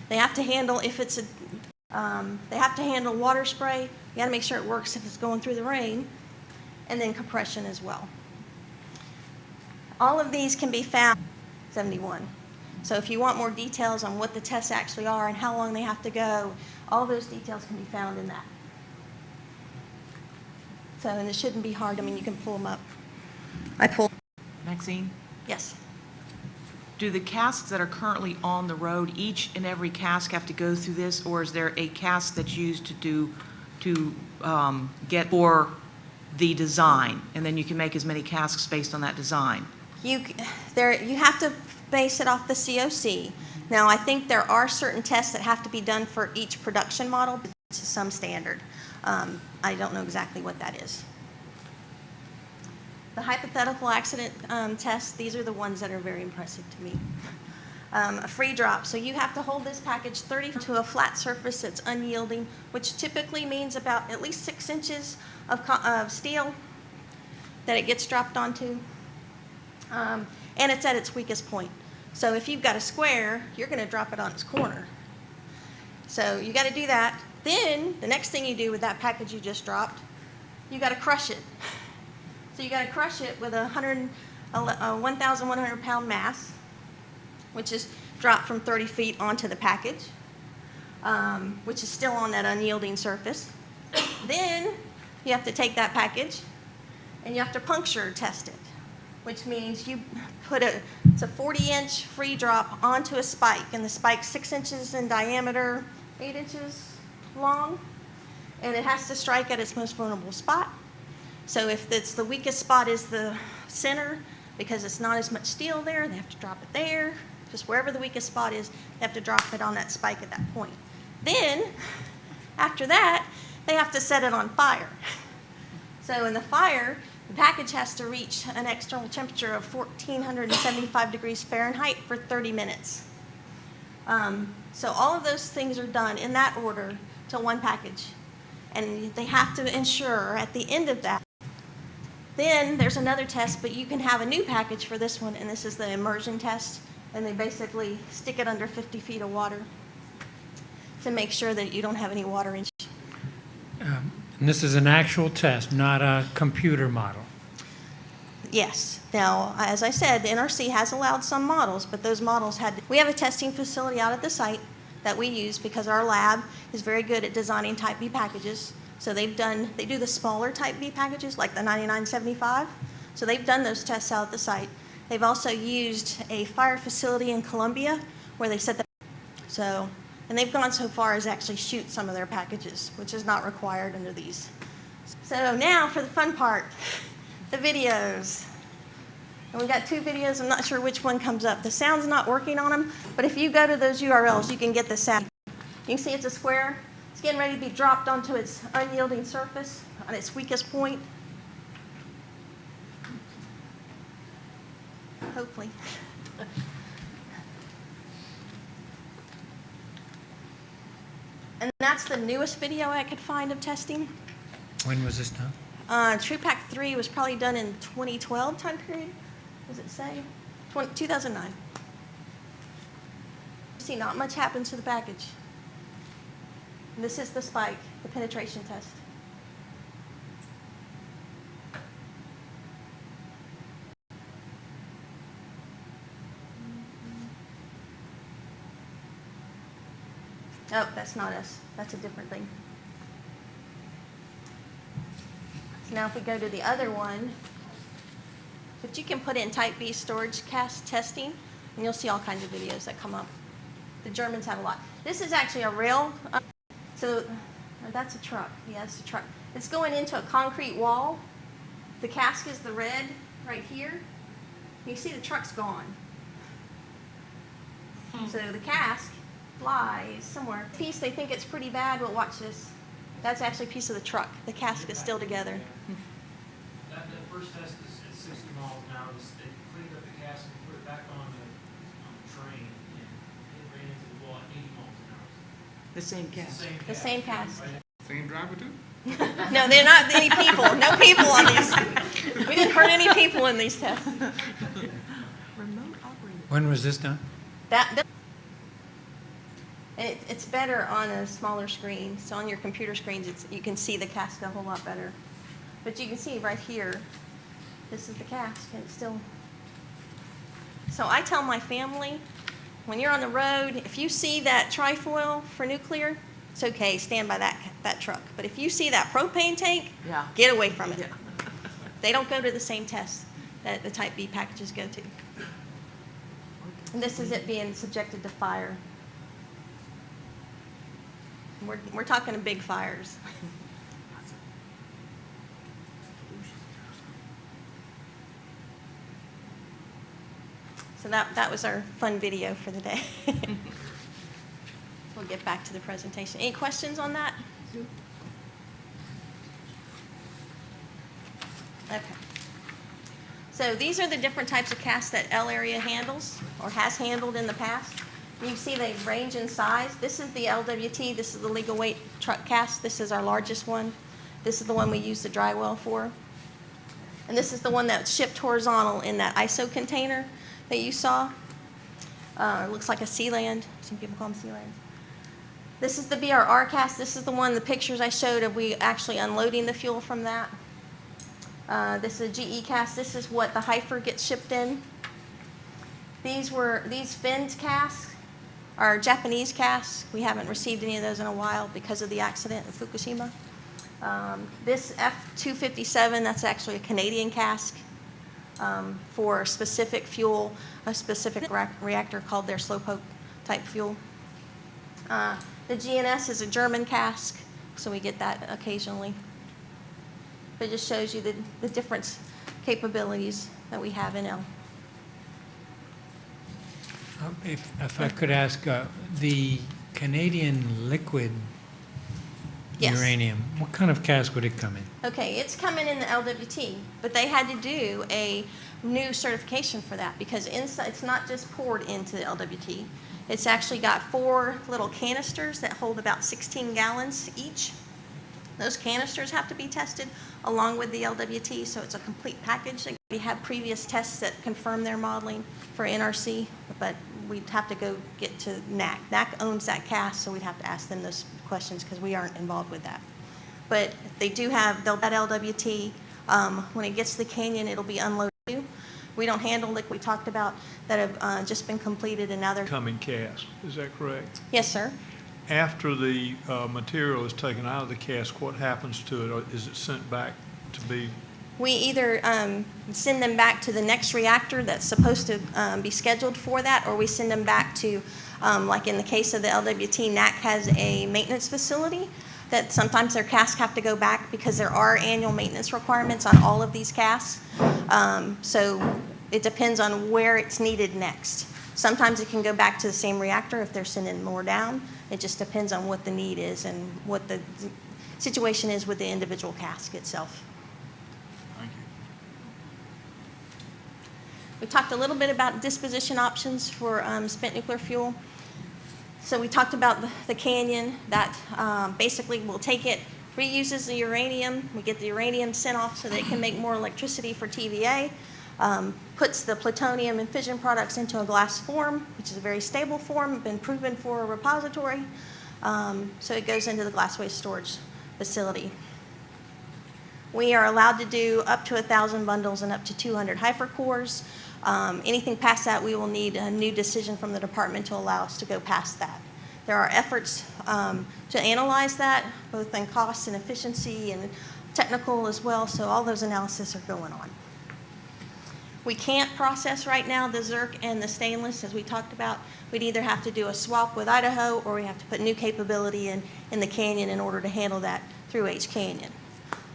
They have to handle they have to handle water spray. You got to make sure it works if it's going through the rain, and then compression as well. All of these can be found in 71. So if you want more details on what the tests actually are and how long they have to go, all those details can be found in that. So, and it shouldn't be hard. I mean, you can pull them up. I pulled. Maxine, Yes. do the casks that are currently on the road, each and every cask have to go through this, or is there a cask that's used to get for the design, and then you can make as many casks based on that design? You have to base it off the COC. Now, I think there are certain tests that have to be done for each production model to some standard. I don't know exactly what that is. The hypothetical accident tests, these are the ones that are very impressive to me. A free drop. So you have to hold this package 30 to a flat surface that's unyielding, which typically means about at least 6 inches of steel that it gets dropped onto. And it's at its weakest point. So if you've got a square, you're going to drop it on its corner. So you got to do that. Then the next thing you do with that package you just dropped, you got to crush it. So you got to crush it with a 1,100 pound mass, which is dropped from 30 feet onto the package, which is still on that unyielding surface. Then you have to take that package and you have to puncture test it, which means you put it's a 40-inch free drop onto a spike, and the spike's 6 inches in diameter, 8 inches long, and it has to strike at its most vulnerable spot. So if it's the weakest spot is the center, because it's not as much steel there, they have to drop it there. Just wherever the weakest spot is, they have to drop it on that spike at that point. Then, after that, they have to set it on fire. So in the fire, the package has to reach an external temperature of 1,475 degrees Fahrenheit for 30 minutes. So all of those things are done in that order to one package. And they have to ensure at the end of that, then there's another test, but you can have a new package for this one, and this is the immersion test. And they basically stick it under 50 feet of water to make sure that you don't have any water in. And this is an actual test, not a computer model. Yes. Now, as I said, the NRC has allowed some models, but those models we have a testing facility out at the site that we use because our lab is very good at designing Type B packages. So they do the smaller Type B packages like the 9975. So they've done those tests out at the site. They've also used a fire facility in Colombia where they set and they've gone so far as actually shoot some of their packages, which is not required under these. So now for the fun part, the videos. And we got 2 videos. I'm not sure which one comes up. The sound's not working on them, but if you go to those URLs, you can get the sound. You can see it's a square. It's getting ready to be dropped onto its unyielding surface on its weakest point. Hopefully. And that's the newest video I could find of testing. When was this done? TruePack 3 was probably done in 2012 time period. Does it say? 2009. See, not much happens to the package. And this is the spike, the penetration test. Oh, that's not us. That's a different thing. So now if we go to the other one, but you can put in Type B storage cask testing, and you'll see all kinds of videos that come up. The Germans have a lot. This is actually a rail. Or that's a truck. Yeah, it's a truck. It's going into a concrete wall. The cask is the red right here. You see the truck's gone. So the cask flies somewhere. Piece, they think it's pretty bad, but watch this. That's actually a piece of the truck. The cask is still together. That first test is at 60 miles an hour. They cleaned up the cask and put it back on the train, and it ran into the wall at 80 miles an hour. The same It's cast. The same cask. Same driver too? No, they're not any people. No people on these. We didn't hurt any people in these tests. Remote operated. When was this done? It's better on a smaller screen. So on your computer screens, you can see the cask a whole lot better. But you can see right here, this is the cask, and it's still. So I tell my family, when you're on the road, if you see that trifoil for nuclear, it's okay, stand by that truck. But if you see that propane tank, Yeah. get away from it. Yeah. They don't go to the same tests that the Type B packages go to. And this is it being subjected to fire. We're talking big fires. So that was our fun video for the day. We'll get back to the presentation. Any questions on that? Okay. So these are the different types of casts that L Area handles or has handled in the past. You can see they range in size. This is the LWT. This is the legal weight truck cast. This is our largest one. This is the one we use the dry well for. And this is the one that's shipped horizontal in that ISO container that you saw. It looks like a Sealand. Some people call them Sealands. This is the BRR cast. This is the one, the pictures I showed of we actually unloading the fuel from that. This is a GE cast. This is what the hypher gets shipped in. These finned casks are Japanese casks. We haven't received any of those in a while because of the accident in Fukushima. This F257, that's actually a Canadian cask for specific fuel, a specific reactor called their slowpoke type fuel. The GNS is a German cask, so we get that occasionally. But it just shows you the different capabilities that we have in L. If I could ask, the Canadian liquid Yes. uranium, what kind of cask would it come in? Okay, it's coming in the LWT, but they had to do a new certification for that because inside it's not just poured into the LWT. It's actually got 4 little canisters that hold about 16 gallons each. Those canisters have to be tested along with the LWT, so it's a complete package. We have previous tests that confirm their modeling for NRC, but we'd have to go get to NAC. NAC owns that cask, so we'd have to ask them those questions because we aren't involved with that. But they do have that LWT. When it gets to the canyon, it'll be unloaded too. We don't handle like we talked about that have just been completed and now they're. Coming cast, is that correct? Yes, sir. After the material is taken out of the cask, what happens to it? Or is it sent back to be? We either send them back to the next reactor that's supposed to be scheduled for that, or we send them back to, like in the case of the LWT, NAC has a maintenance facility that sometimes their casks have to go back because there are annual maintenance requirements on all of these casks. So it depends on where it's needed next. Sometimes it can go back to the same reactor if they're sending more down. It just depends on what the need is and what the situation is with the individual cask itself. Thank you. We talked a little bit about disposition options for spent nuclear fuel. So we talked about the canyon that basically will take it, reuses the uranium. We get the uranium sent off so that it can make more electricity for TVA. Puts the plutonium and fission products into a glass form, which is a very stable form, been proven for a repository. So it goes into the glass waste storage facility. We are allowed to do up to 1,000 bundles and up to 200 hypercores. Anything past that, we will need a new decision from the department to allow us to go past that. There are efforts to analyze that, both in cost and efficiency and technical as well, so all those analyses are going on. We can't process right now the Zirc and the stainless, as we talked about. We'd either have to do a swap with Idaho, or we have to put new capability in the canyon in order to handle that through H Canyon.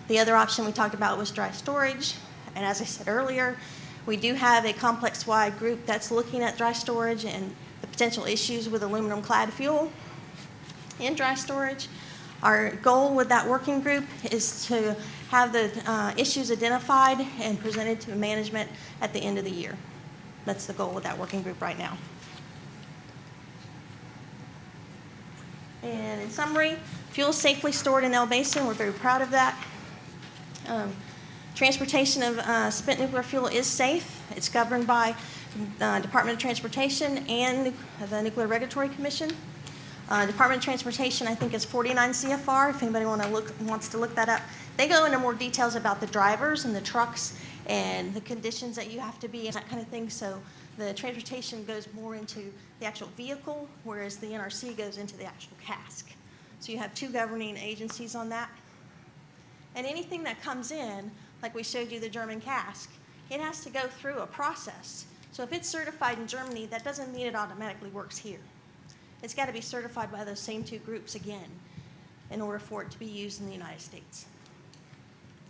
The other option we talked about was dry storage, and as I said earlier, we do have a complex-wide group that's looking at dry storage, and the potential issues with aluminum clad fuel in dry storage. Our goal with that working group is to have the issues identified and presented to management at the end of the year. That's the goal with that working group right now. And in summary, fuel is safely stored in El Basin. We're very proud of that. Transportation of spent nuclear fuel is safe. It's governed by Department of Transportation and the Nuclear Regulatory Commission. Department of Transportation, I think, is 49 CFR, if anybody wants to look that up. They go into more details about the drivers and the trucks and the conditions that you have to be in, that kind of thing. So the transportation goes more into the actual vehicle, whereas the NRC goes into the actual cask. So you have two governing agencies on that. And anything that comes in, like we showed you the German cask, it has to go through a process. So if it's certified in Germany, that doesn't mean it automatically works here. It's got to be certified by those same two groups again in order for it to be used in the United States.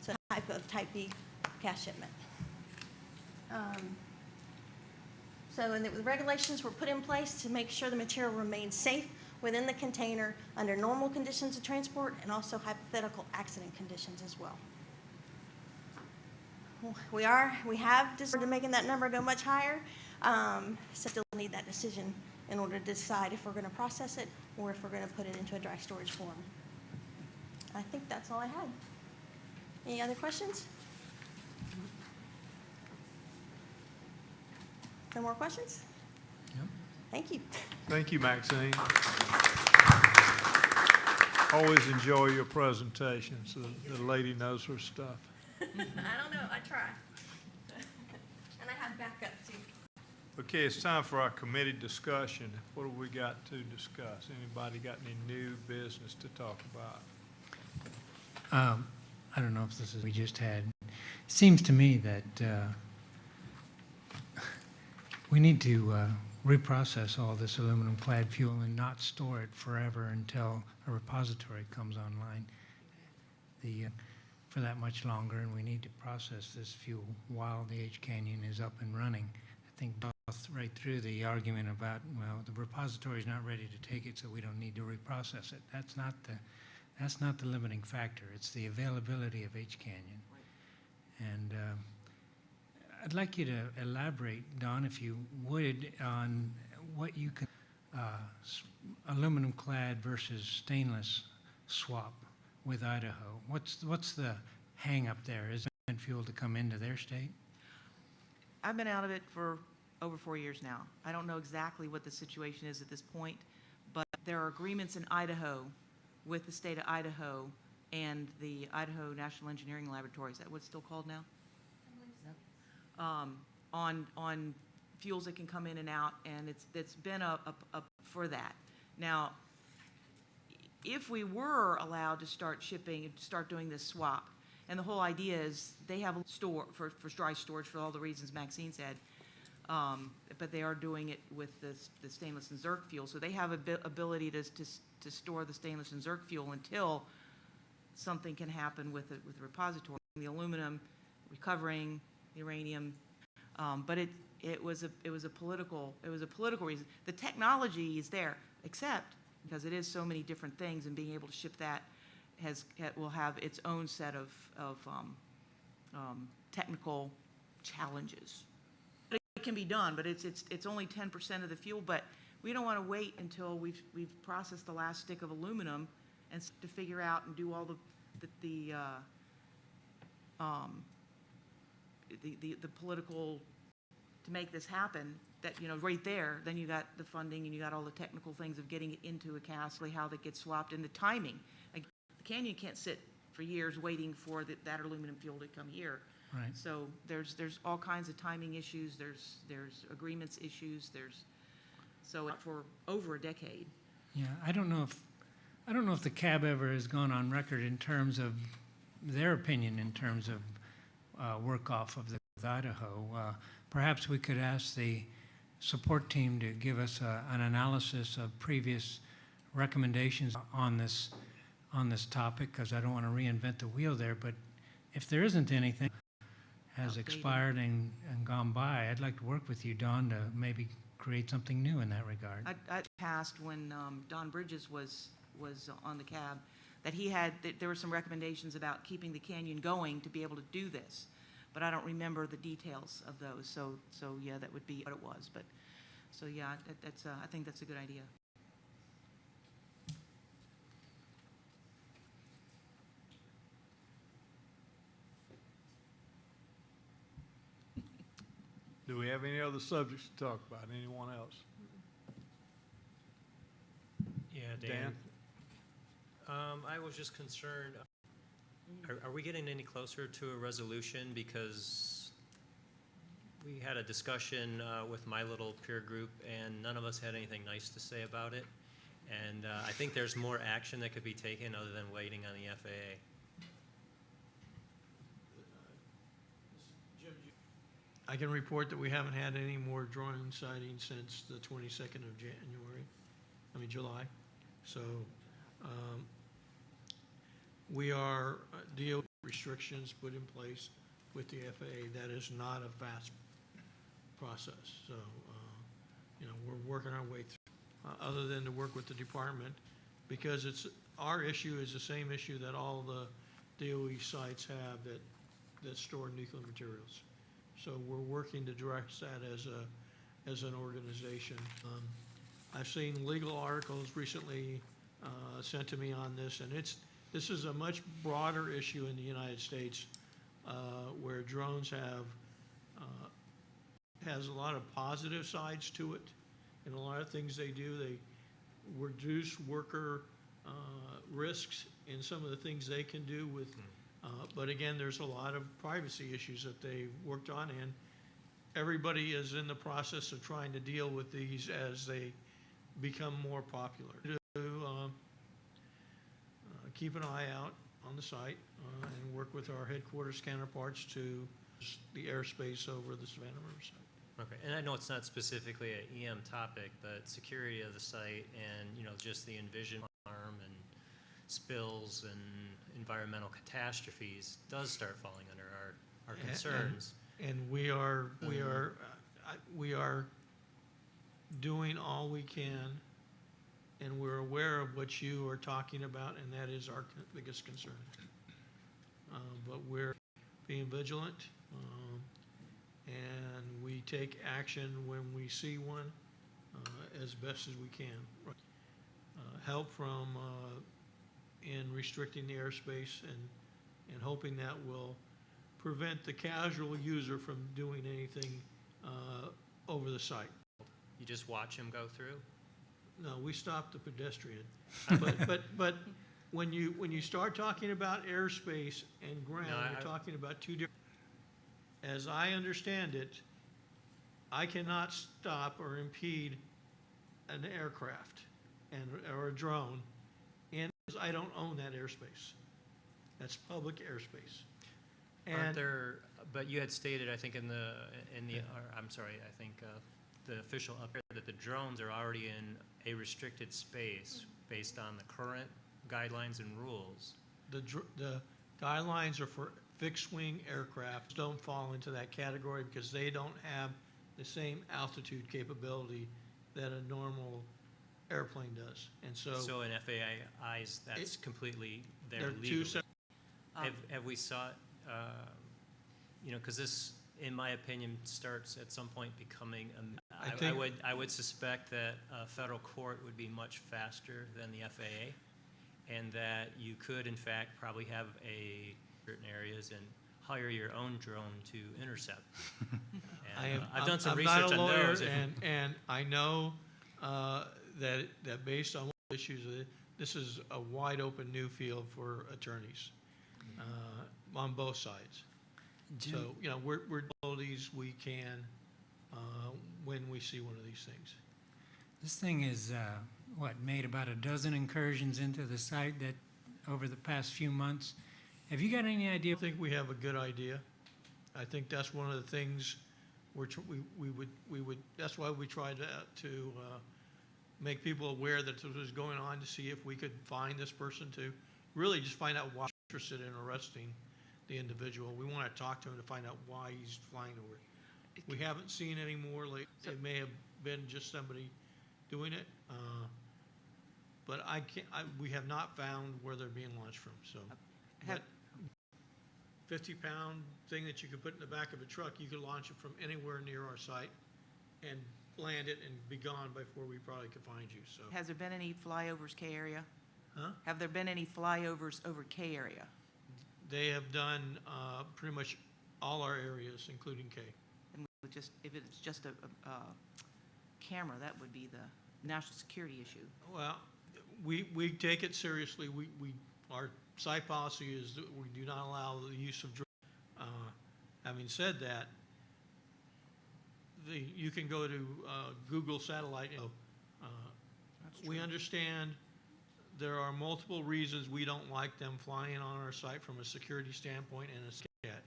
So type of Type B cask shipment. So the regulations were put in place to make sure the material remains safe within the container under normal conditions of transport and also hypothetical accident conditions as well. We have decided making that number go much higher, so still need that decision in order to decide if we're going to process it or if we're going to put it into a dry storage form. I think that's all I had. Any other questions? No more questions? Yep. Thank you. Thank you, Maxine. Always enjoy your presentations. The lady knows her stuff. I don't know. I try. And I have backup, too. Okay, it's time for our committee discussion. What have we got to discuss? Anybody got any new business to talk about? I don't know if this is we just had. It seems to me that we need to reprocess all this aluminum clad fuel and not store it forever until a repository comes online for that much longer, and we need to process this fuel while the H Canyon is up and running. I think right through the argument about, well, the repository is not ready to take it, so we don't need to reprocess it. That's not the limiting factor. It's the availability of H Canyon. And I'd like you to elaborate, Don, if you would, on what you can aluminum clad versus stainless swap with Idaho. What's the hang up there? Is there fuel to come into their state? I've been out of it for over 4 years now. I don't know exactly what the situation is at this point, but there are agreements in Idaho with the state of Idaho and the Idaho National Engineering Laboratory. Is that what it's still called now? On fuels that can come in and out, and it's been up for that. Now, if we were allowed to start shipping, start doing this swap, and the whole idea is they have a store for dry storage for all the reasons Maxine said, but they are doing it with the stainless and zirc fuel, so they have ability to store the stainless and zirc fuel until something can happen with the repository, the aluminum, recovering the uranium, but it was a political reason. The technology is there, except because it is so many different things, and being able to ship that will have its own set of technical challenges. It can be done, but it's only 10% of the fuel. But we don't want to wait until we've processed the last stick of aluminum and to figure out and do all the political to make this happen. That, right there, then you got the funding and you got all the technical things of getting it into a cask, how that gets swapped, and the timing. Like, the canyon can't sit for years waiting for that aluminum fuel to come here. Right. So there's all kinds of timing issues. There's agreements issues. So for over a decade. Yeah, I don't know if the CAB ever has gone on record in terms of their opinion in terms of work off of the Idaho. Perhaps we could ask the support team to give us an analysis of previous recommendations on this topic, because I don't want to reinvent the wheel there. But if there isn't anything, has outdated. expired and gone by. I'd like to work with you, Don, to maybe create something new in that regard. I passed when Don Bridges was on the cab, that there were some recommendations about keeping the canyon going to be able to do this, but I don't remember the details of those. So yeah, that would be what it was. But so yeah, I think that's a good idea. Do we have any other subjects to talk about? Anyone else? Yeah, Dan? I was just concerned, are we getting any closer to a resolution? Because we had a discussion with my little peer group, and none of us had anything nice to say about it. And I think there's more action that could be taken other than waiting on the FAA. I can report that we haven't had any more drone sightings since the 22nd of July. So we are, DOE restrictions put in place with the FAA. That is not a fast process. So, we're working our way through, other than to work with the department, because our issue is the same issue that all the DOE sites have that store nuclear materials. So we're working to address that as an organization. I've seen legal articles recently sent to me on this, and this is a much broader issue in the United States, where drones has a lot of positive sides to it, and a lot of things they do. They reduce worker risks in some of the things they can do with. But again, there's a lot of privacy issues that they worked on, and everybody is in the process of trying to deal with these as they become more popular. To keep an eye out on the site and work with our headquarters counterparts to the airspace over the Savannah River site. Okay, and I know it's not specifically an EM topic, but security of the site and, just the envision harm and spills and environmental catastrophes does start falling under our concerns. And we are doing all we can, and we're aware of what you are talking about, and that is our biggest concern. But we're being vigilant, and we take action when we see one as best as we can. Help from in restricting the airspace and hoping that will prevent the casual user from doing anything over the site. You just watch them go through? No, we stop the pedestrian. But when you start talking about airspace and ground, you're talking about two different. As I understand it, I cannot stop or impede an aircraft or a drone, and I don't own that airspace. That's public airspace. Aren't there? But you had stated, I think, the official up there that the drones are already in a restricted space based on the current guidelines and rules. The guidelines are for fixed-wing aircraft. Don't fall into that category because they don't have the same altitude capability that a normal airplane does. And so in FAA eyes, that's completely there they're legally. two separate. Have we sought, because this, in my opinion, starts at some point becoming, I would suspect that a federal court would be much faster than the FAA, and that you could, in fact, probably have certain areas and hire your own drone to intercept. I've done some research on those. And I know that based on issues, this is a wide open new field for attorneys on both sides. So, we're doing these we can when we see one of these things. This thing is, made about a dozen incursions into the site that over the past few months. Have you got any idea? I think we have a good idea. I think that's one of the things we would. That's why we tried to make people aware that this was going on, to see if we could find this person, to really just find out why they're interested in arresting the individual. We want to talk to him to find out why he's flying over. We haven't seen any more lately. It may have been just somebody doing it, but we have not found where they're being launched from, so. Have- That 50-pound thing that you could put in the back of a truck, you could launch it from anywhere near our site and land it and be gone before we probably could find you, so. Has there been any flyovers K area? Huh? Have there been any flyovers over K area? They have done pretty much all our areas, including K. And we just, if it's just a camera, that would be the national security issue. Well, we take it seriously. Our site policy is that we do not allow the use of drones. Having said that, you can go to Google satellite. We understand there are multiple reasons we don't like them flying on our site from a security standpoint and a scat.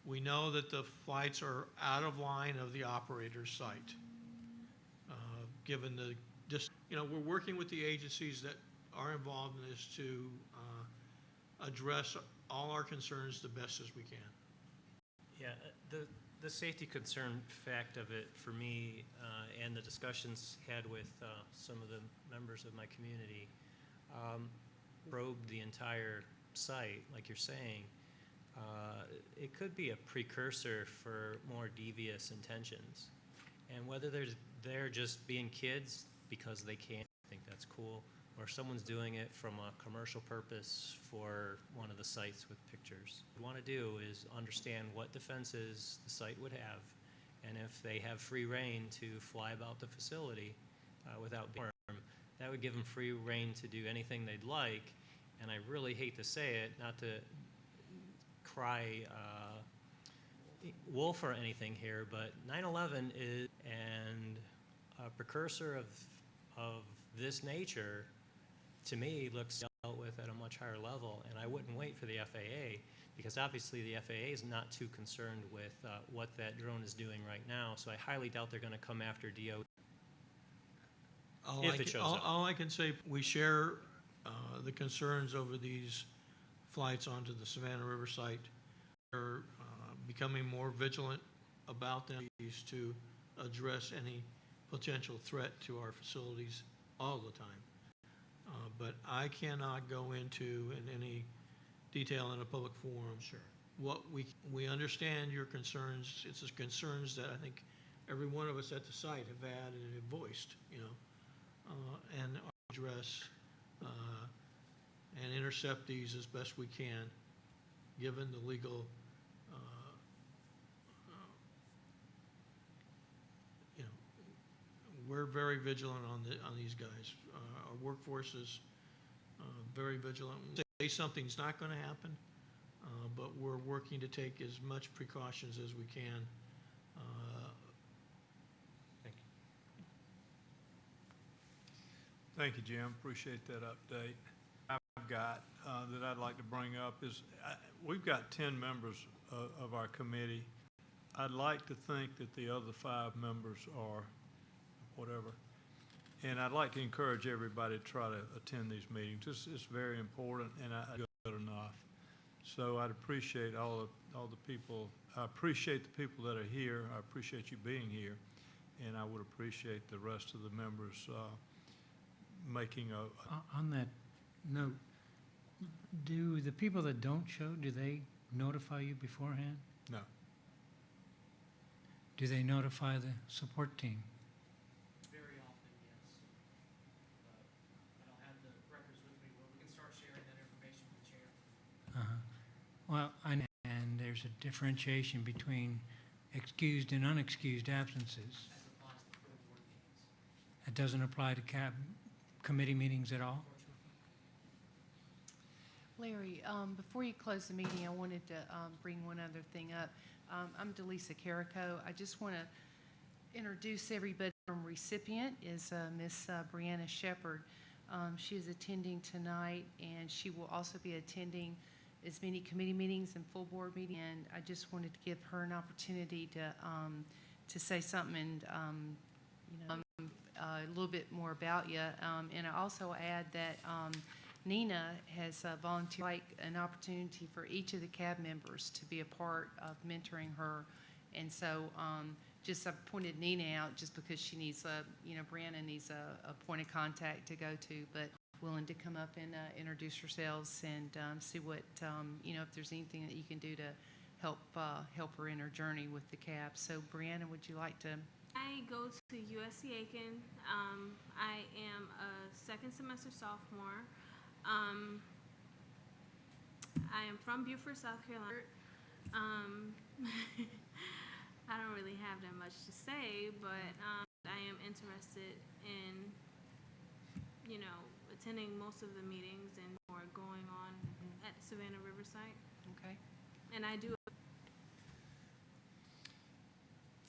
We know that the flights are out of line of the operator's site, given the we're working with the agencies that are involved in this to address all our concerns the best as we can. Yeah, the safety concern fact of it for me and the discussions had with some of the members of my community probed the entire site, like you're saying. It could be a precursor for more devious intentions. And whether they're just being kids because they can't, I think that's cool, or someone's doing it from a commercial purpose for one of the sites with pictures. What we want to do is understand what defenses the site would have, and if they have free reign to fly about the facility without being harmed, that would give them free reign to do anything they'd like. And I really hate to say it, not to cry wolf or anything here, but 9/11 is and a precursor of this nature, to me, looks dealt with at a much higher level. And I wouldn't wait for the FAA, because obviously the FAA is not too concerned with what that drone is doing right now. So I highly doubt they're going to come after DOE if it shows up. All I can say, we share the concerns over these flights onto the Savannah River site. We're becoming more vigilant about them to address any potential threat to our facilities all the time. But I cannot go into in any detail in a public forum. Sure. What we understand your concerns. It's the concerns that I think every one of us at the site have had and have voiced, and address and intercept these as best we can, given the legal, we're very vigilant on these guys. Our workforce is very vigilant. Say something's not going to happen, but we're working to take as much precautions as we can. Thank you. Thank you, Jim. Appreciate that update. I've got that I'd like to bring up is we've got 10 members of our committee. I'd like to think that the other 5 members are whatever. And I'd like to encourage everybody to try to attend these meetings. It's very important, and I good enough. So I'd appreciate all the people. I appreciate the people that are here. I appreciate you being here, and I would appreciate the rest of the members making a. On that note, do the people that don't show, do they notify you beforehand? No. Do they notify the support team? Very often, yes. I don't have the records with me, but we can start sharing that information with the chair. Well, and there's a differentiation between excused and unexcused absences. As applies to full board meetings. It doesn't apply to committee meetings at all? Larry, before you close the meeting, I wanted to bring one other thing up. I'm Delisa Carrico. I just want to introduce everybody. From recipient is Miss Brianna Shepard. She is attending tonight, and she will also be attending as many committee meetings and full board meetings. And I just wanted to give her an opportunity to say something and a little bit more about you. And I also add that Nina has volunteered, like, an opportunity for each of the cab members to be a part of mentoring her. And so, just I pointed Nina out just because she needs Brianna needs a point of contact to go to, but willing to come up and introduce yourselves and see what, if there's anything that you can do to help her in her journey with the cab. So, Brianna, would you like to? I go to USC Aiken. I am a second semester sophomore. I am from Beaufort, South Carolina. I don't really have that much to say, but I am interested in, attending most of the meetings and more going on at Savannah Riverside. Okay. And I do.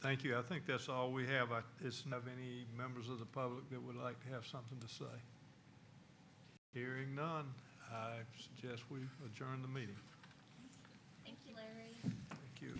Thank you. I think that's all we have. Have any members of the public that would like to have something to say? Hearing none, I suggest we adjourn the meeting. Thank you, Larry. Thank you.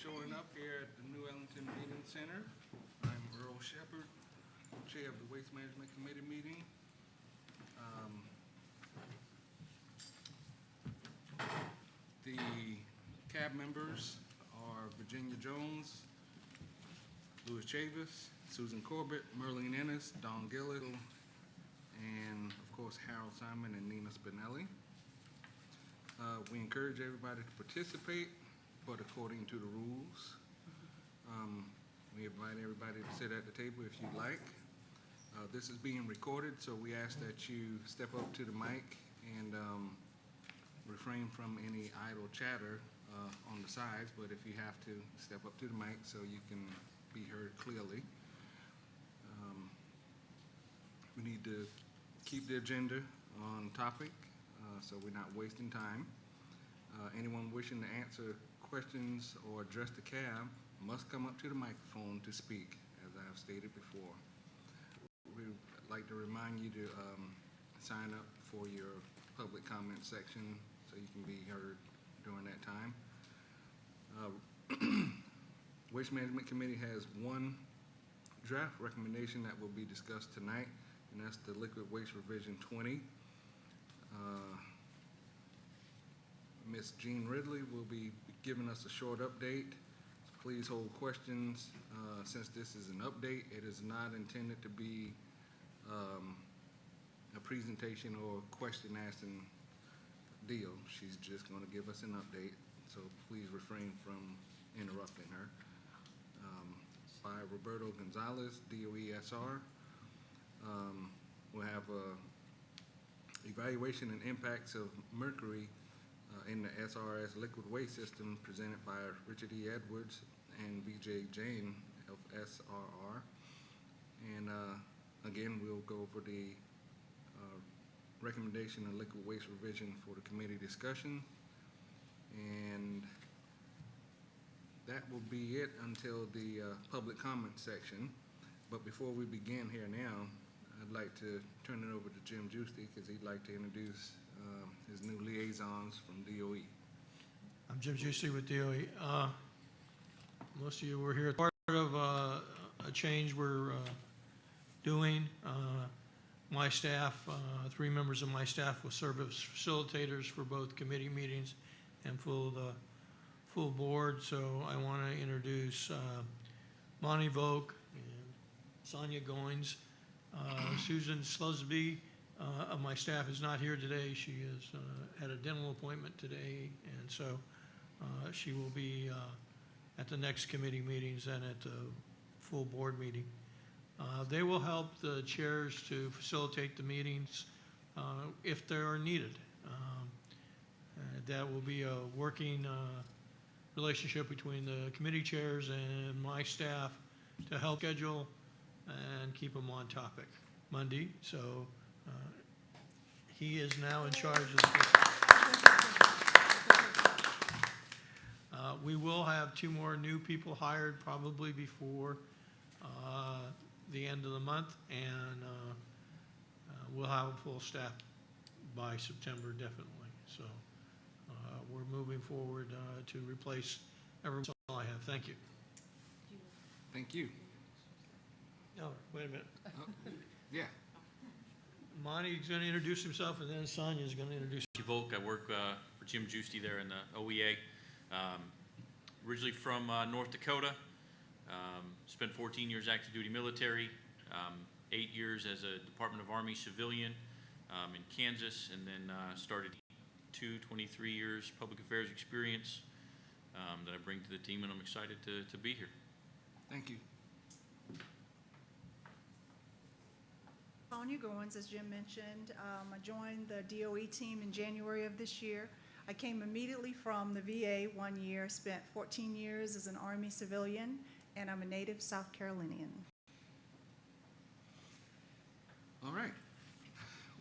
showing up here at the New Ellington Meeting Center. I'm Earl Shepherd, Chair of the Waste Management Committee meeting. The cab members are Virginia Jones, Louis Chavis, Susan Corbett, Merlene Ennis, Don Gillis, and of course Harold Simon and Nina Spinelli. We encourage everybody to participate, but according to the rules. We invite everybody to sit at the table if you'd like. This is being recorded, so we ask that you step up to the mic and refrain from any idle chatter on the sides, but if you have to, step up to the mic so you can be heard clearly. We need to keep the agenda on topic, so we're not wasting time. Anyone wishing to answer questions or address the cab must come up to the microphone to speak, as I have stated before. We'd like to remind you to sign up for your public comment section so you can be heard during that time. Waste Management Committee has one draft recommendation that will be discussed tonight, and that's the Liquid Waste Revision 20. Ms. Jean Ridley will be giving us a short update. Please hold questions. Since this is an update, it is not intended to be a presentation or question asking deal. She's just going to give us an update, so please refrain from interrupting her. By Roberto Gonzalez, DOE SR. We'll have evaluation and impacts of mercury in the SRS liquid waste system presented by Richard E. Edwards and VJ Jane of SRR. And again, we'll go over the recommendation of liquid waste revision for the committee discussion. And that will be it until the public comment section. But before we begin here now, I'd like to turn it over to Jim Giusti because he'd like to introduce his new liaisons from DOE. I'm Jim Giusti with DOE. Most of you were here. Part of a change we're doing. My staff, 3 members of my staff will serve as facilitators for both committee meetings and full board. So I want to introduce Monty Volk and Sonia Goins. Susan Slusby of my staff is not here today. She is had a dental appointment today, and so she will be at the next committee meetings and at the full board meeting. They will help the chairs to facilitate the meetings if they are needed. That will be a working relationship between the committee chairs and my staff to help schedule and keep them on topic. Monday, so he is now in charge of this. We will have 2 more new people hired probably before the end of the month, and we'll have a full staff by September definitely. So we're moving forward to replace everyone. That's all I have. Thank you. Thank you. No, wait a minute. Yeah. Monty's going to introduce himself, and then Sonia's going to introduce. Volk, I work for Jim Giusti there in the OEA. Originally from North Dakota. Spent 14 years active duty military, 8 years as a Department of Army civilian in Kansas, and then started 23 years public affairs experience that I bring to the team, and I'm excited to be here. Thank you. Sonia Goins, as Jim mentioned, I joined the DOE team in January of this year. I came immediately from the VA 1 year, spent 14 years as an Army civilian, and I'm a native South Carolinian. All right.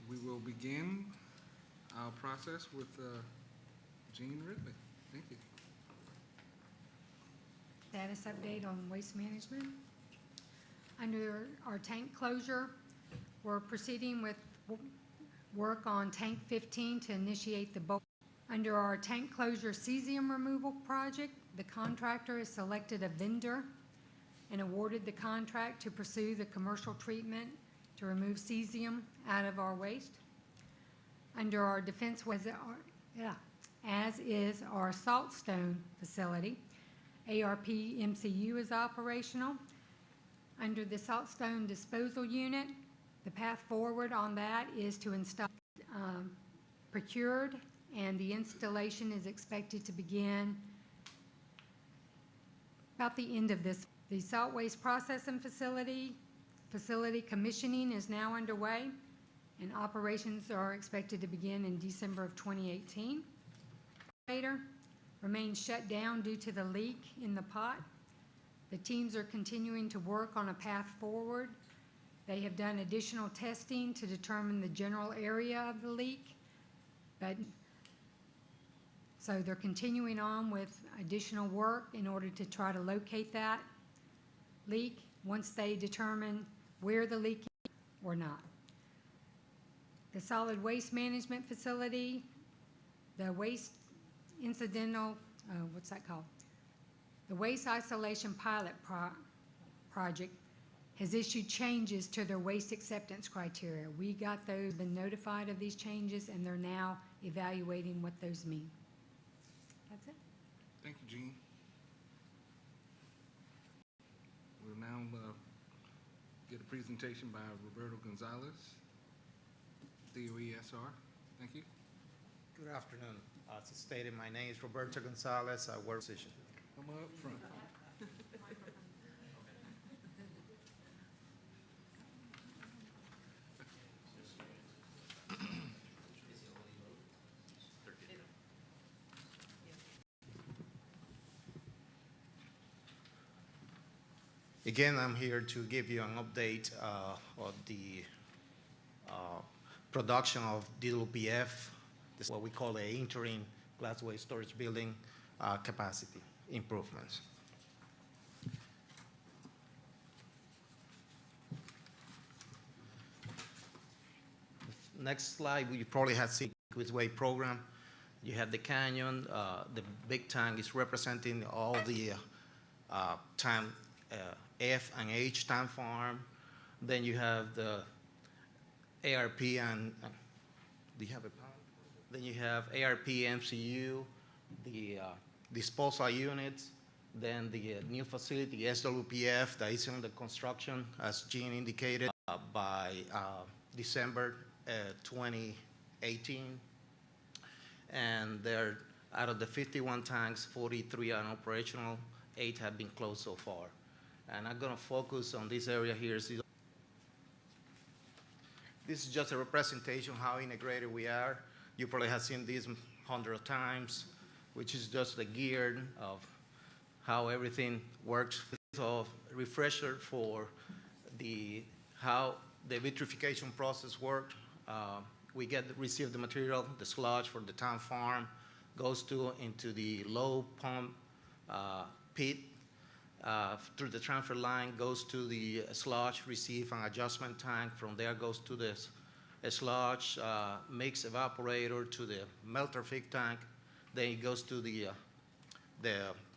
We will begin our process with Jean Ridley. Thank you. Status update on waste management. Under our tank closure, we're proceeding with work on tank 15 to initiate the bulk. Under our tank closure cesium removal project, the contractor has selected a vendor and awarded the contract to pursue the commercial treatment to remove cesium out of our waste. Under our defense, as is our Saltstone facility, ARP MCU is operational. Under the Saltstone disposal unit, the path forward on that is to install procured, and the installation is expected to begin about the end of this. The salt waste processing facility commissioning is now underway, and operations are expected to begin in December of 2018. Remains shut down due to the leak in the pot. The teams are continuing to work on a path forward. They have done additional testing to determine the general area of the leak, so they're continuing on with additional work in order to try to locate that leak once they determine where the leak is or not. The solid waste management facility, the waste incidental, what's that called? The waste isolation pilot project has issued changes to their waste acceptance criteria. We got those, been notified of these changes, and they're now evaluating what those mean. That's it. Thank you, Jean. We'll now get a presentation by Roberto Gonzalez, DOE SR. Thank you. Good afternoon. As stated, my name is Roberto Gonzalez. I work position. Come up front. Again, I'm here to give you an update of the production of DWPF. This is what we call the interim glass waste storage building capacity improvements. Next slide, you probably have seen the way program. You have the canyon. The big tank is representing all the time F and H tank farm. Then you have the ARP and do you have a plan? Then you have ARP MCU, the disposal units, then the new facility SWPF that is under construction, as Jean indicated, by December 2018. And there, out of the 51 tanks, 43 are operational, 8 have been closed so far. And I'm going to focus on this area here. This is just a representation of how integrated we are. You probably have seen this 100 times, which is just the gear of how everything works. So refresher for how the vitrification process worked. We receive the material, the sludge for the tank farm, goes into the low pump pit, through the transfer line, goes to the sludge, receive an adjustment tank. From there goes to the sludge, mix evaporator to the melter feed tank. Then it goes to the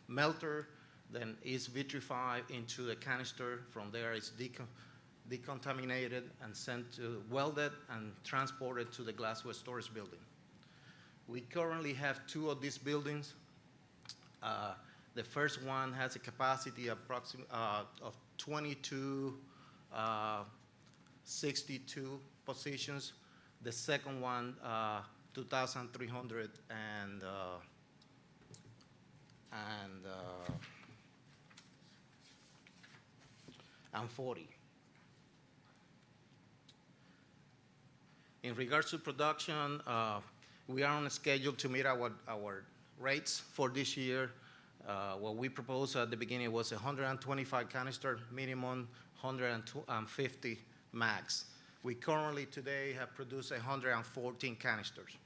melter, then it's vitrified into the canister. From there it's decontaminated and sent to welded and transported to the glass waste storage building. We currently have 2 of these buildings. The first one has a capacity of 2262 positions. The second one, 2,340. In regards to production, we are on a schedule to meet our rates for this year. What we proposed at the beginning was 125 canister minimum, 150 max. We currently today have produced 114 canisters.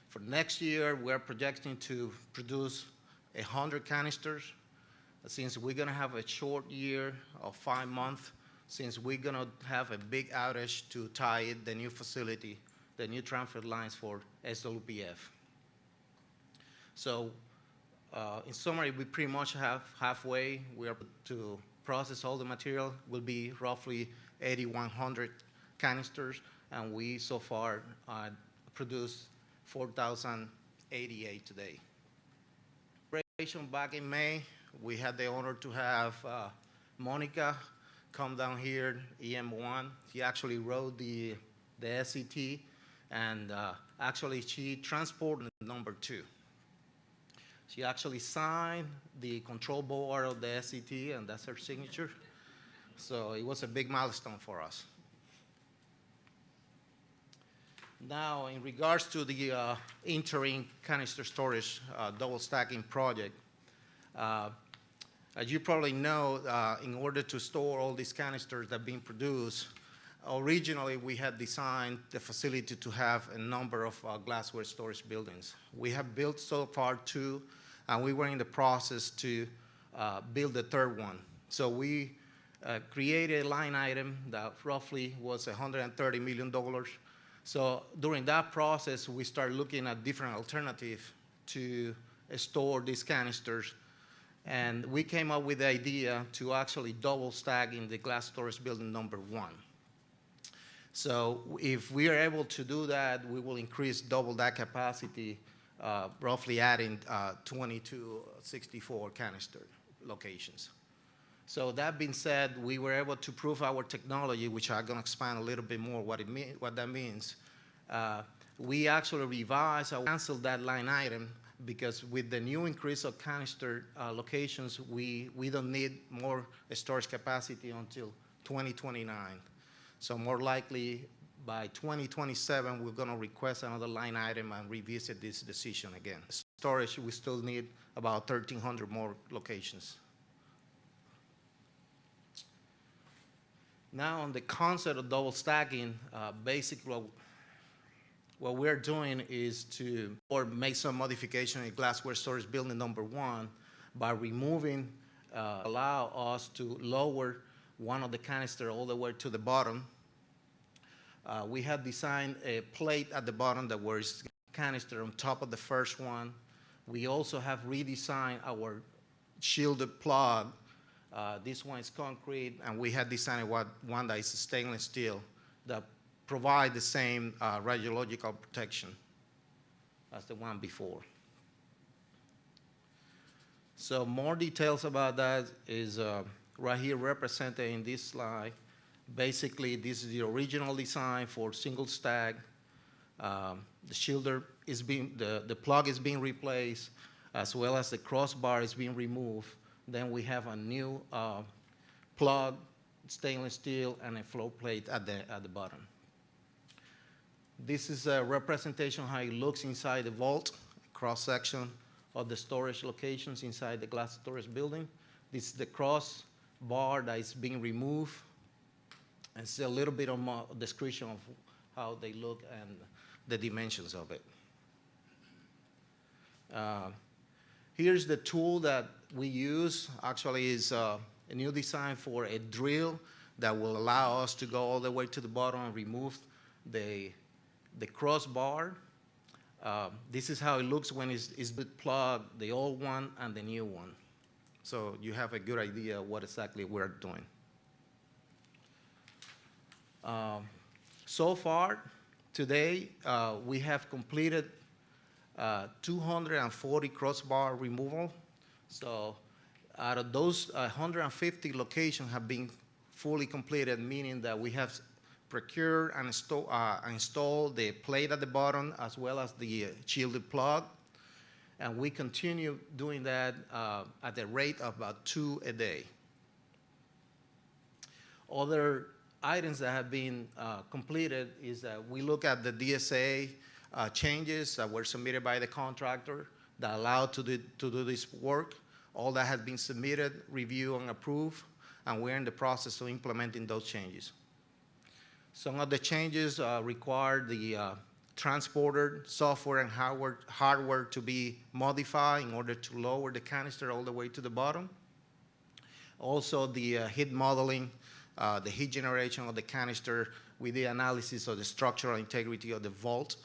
For next year, we're projecting to produce 100 canisters. Since we're going to have a short year of 5 months, since we're going to have a big outage to tie the new facility, the new transfer lines for SWPF. So in summary, we pretty much have halfway. We are to process all the material. Will be roughly 8,100 canisters, and we so far produced 4,088 today. Back in May, we had the honor to have Monica come down here, EM1. She actually wrote the SCT, and actually she transported number 2. She actually signed the control board of the SCT, and that's her signature. So it was a big milestone for us. Now, in regards to the interim canister storage double stacking project, as you probably know, in order to store all these canisters that are being produced, originally we had designed the facility to have a number of glassware storage buildings. We have built so far 2, and we were in the process to build the 3rd one. So we created a line item that roughly was $130 million. So during that process, we started looking at different alternatives to store these canisters. And we came up with the idea to actually double stack in the glass storage building number 1. So if we are able to do that, we will increase double that capacity, roughly adding 20 to 64 canister locations. So that being said, we were able to prove our technology, which I'm going to expand a little bit more what that means. We actually revised or canceled that line item because with the new increase of canister locations, we don't need more storage capacity until 2029. So more likely by 2027, we're going to request another line item and revisit this decision again. Storage, we still need about 1,300 more locations. Now on the concept of double stacking, basically what we're doing is to make some modification in glassware storage building number 1 by removing, allow us to lower one of the canister all the way to the bottom. We have designed a plate at the bottom that was canister on top of the first one. We also have redesigned our shielded plug. This one is concrete, and we have designed one that is stainless steel that provide the same radiological protection as the one before. So more details about that is right here represented in this slide. Basically, this is the original design for single stack. The shielder is the plug is being replaced, as well as the crossbar is being removed. Then we have a new plug, stainless steel, and a float plate at the bottom. This is a representation of how it looks inside the vault, cross-section of the storage locations inside the glass storage building. This is the cross bar that is being removed. And see a little bit of more description of how they look and the dimensions of it. Here's the tool that we use. Actually, is a new design for a drill that will allow us to go all the way to the bottom and remove the crossbar. This is how it looks when it's the plug, the old one and the new one. So you have a good idea what exactly we're doing. So far, today, we have completed 240 crossbar removal. So out of those, 150 locations have been fully completed, meaning that we have procured and installed the plate at the bottom as well as the shielded plug. And we continue doing that at the rate of about 2 a day. Other items that have been completed is that we look at the DSA changes that were submitted by the contractor that allowed to do this work. All that has been submitted, reviewed, and approved, and we're in the process of implementing those changes. Some of the changes require the transporter software and hardware to be modified in order to lower the canister all the way to the bottom. Also, the heat modeling, the heat generation of the canister with the analysis of the structural integrity of the vault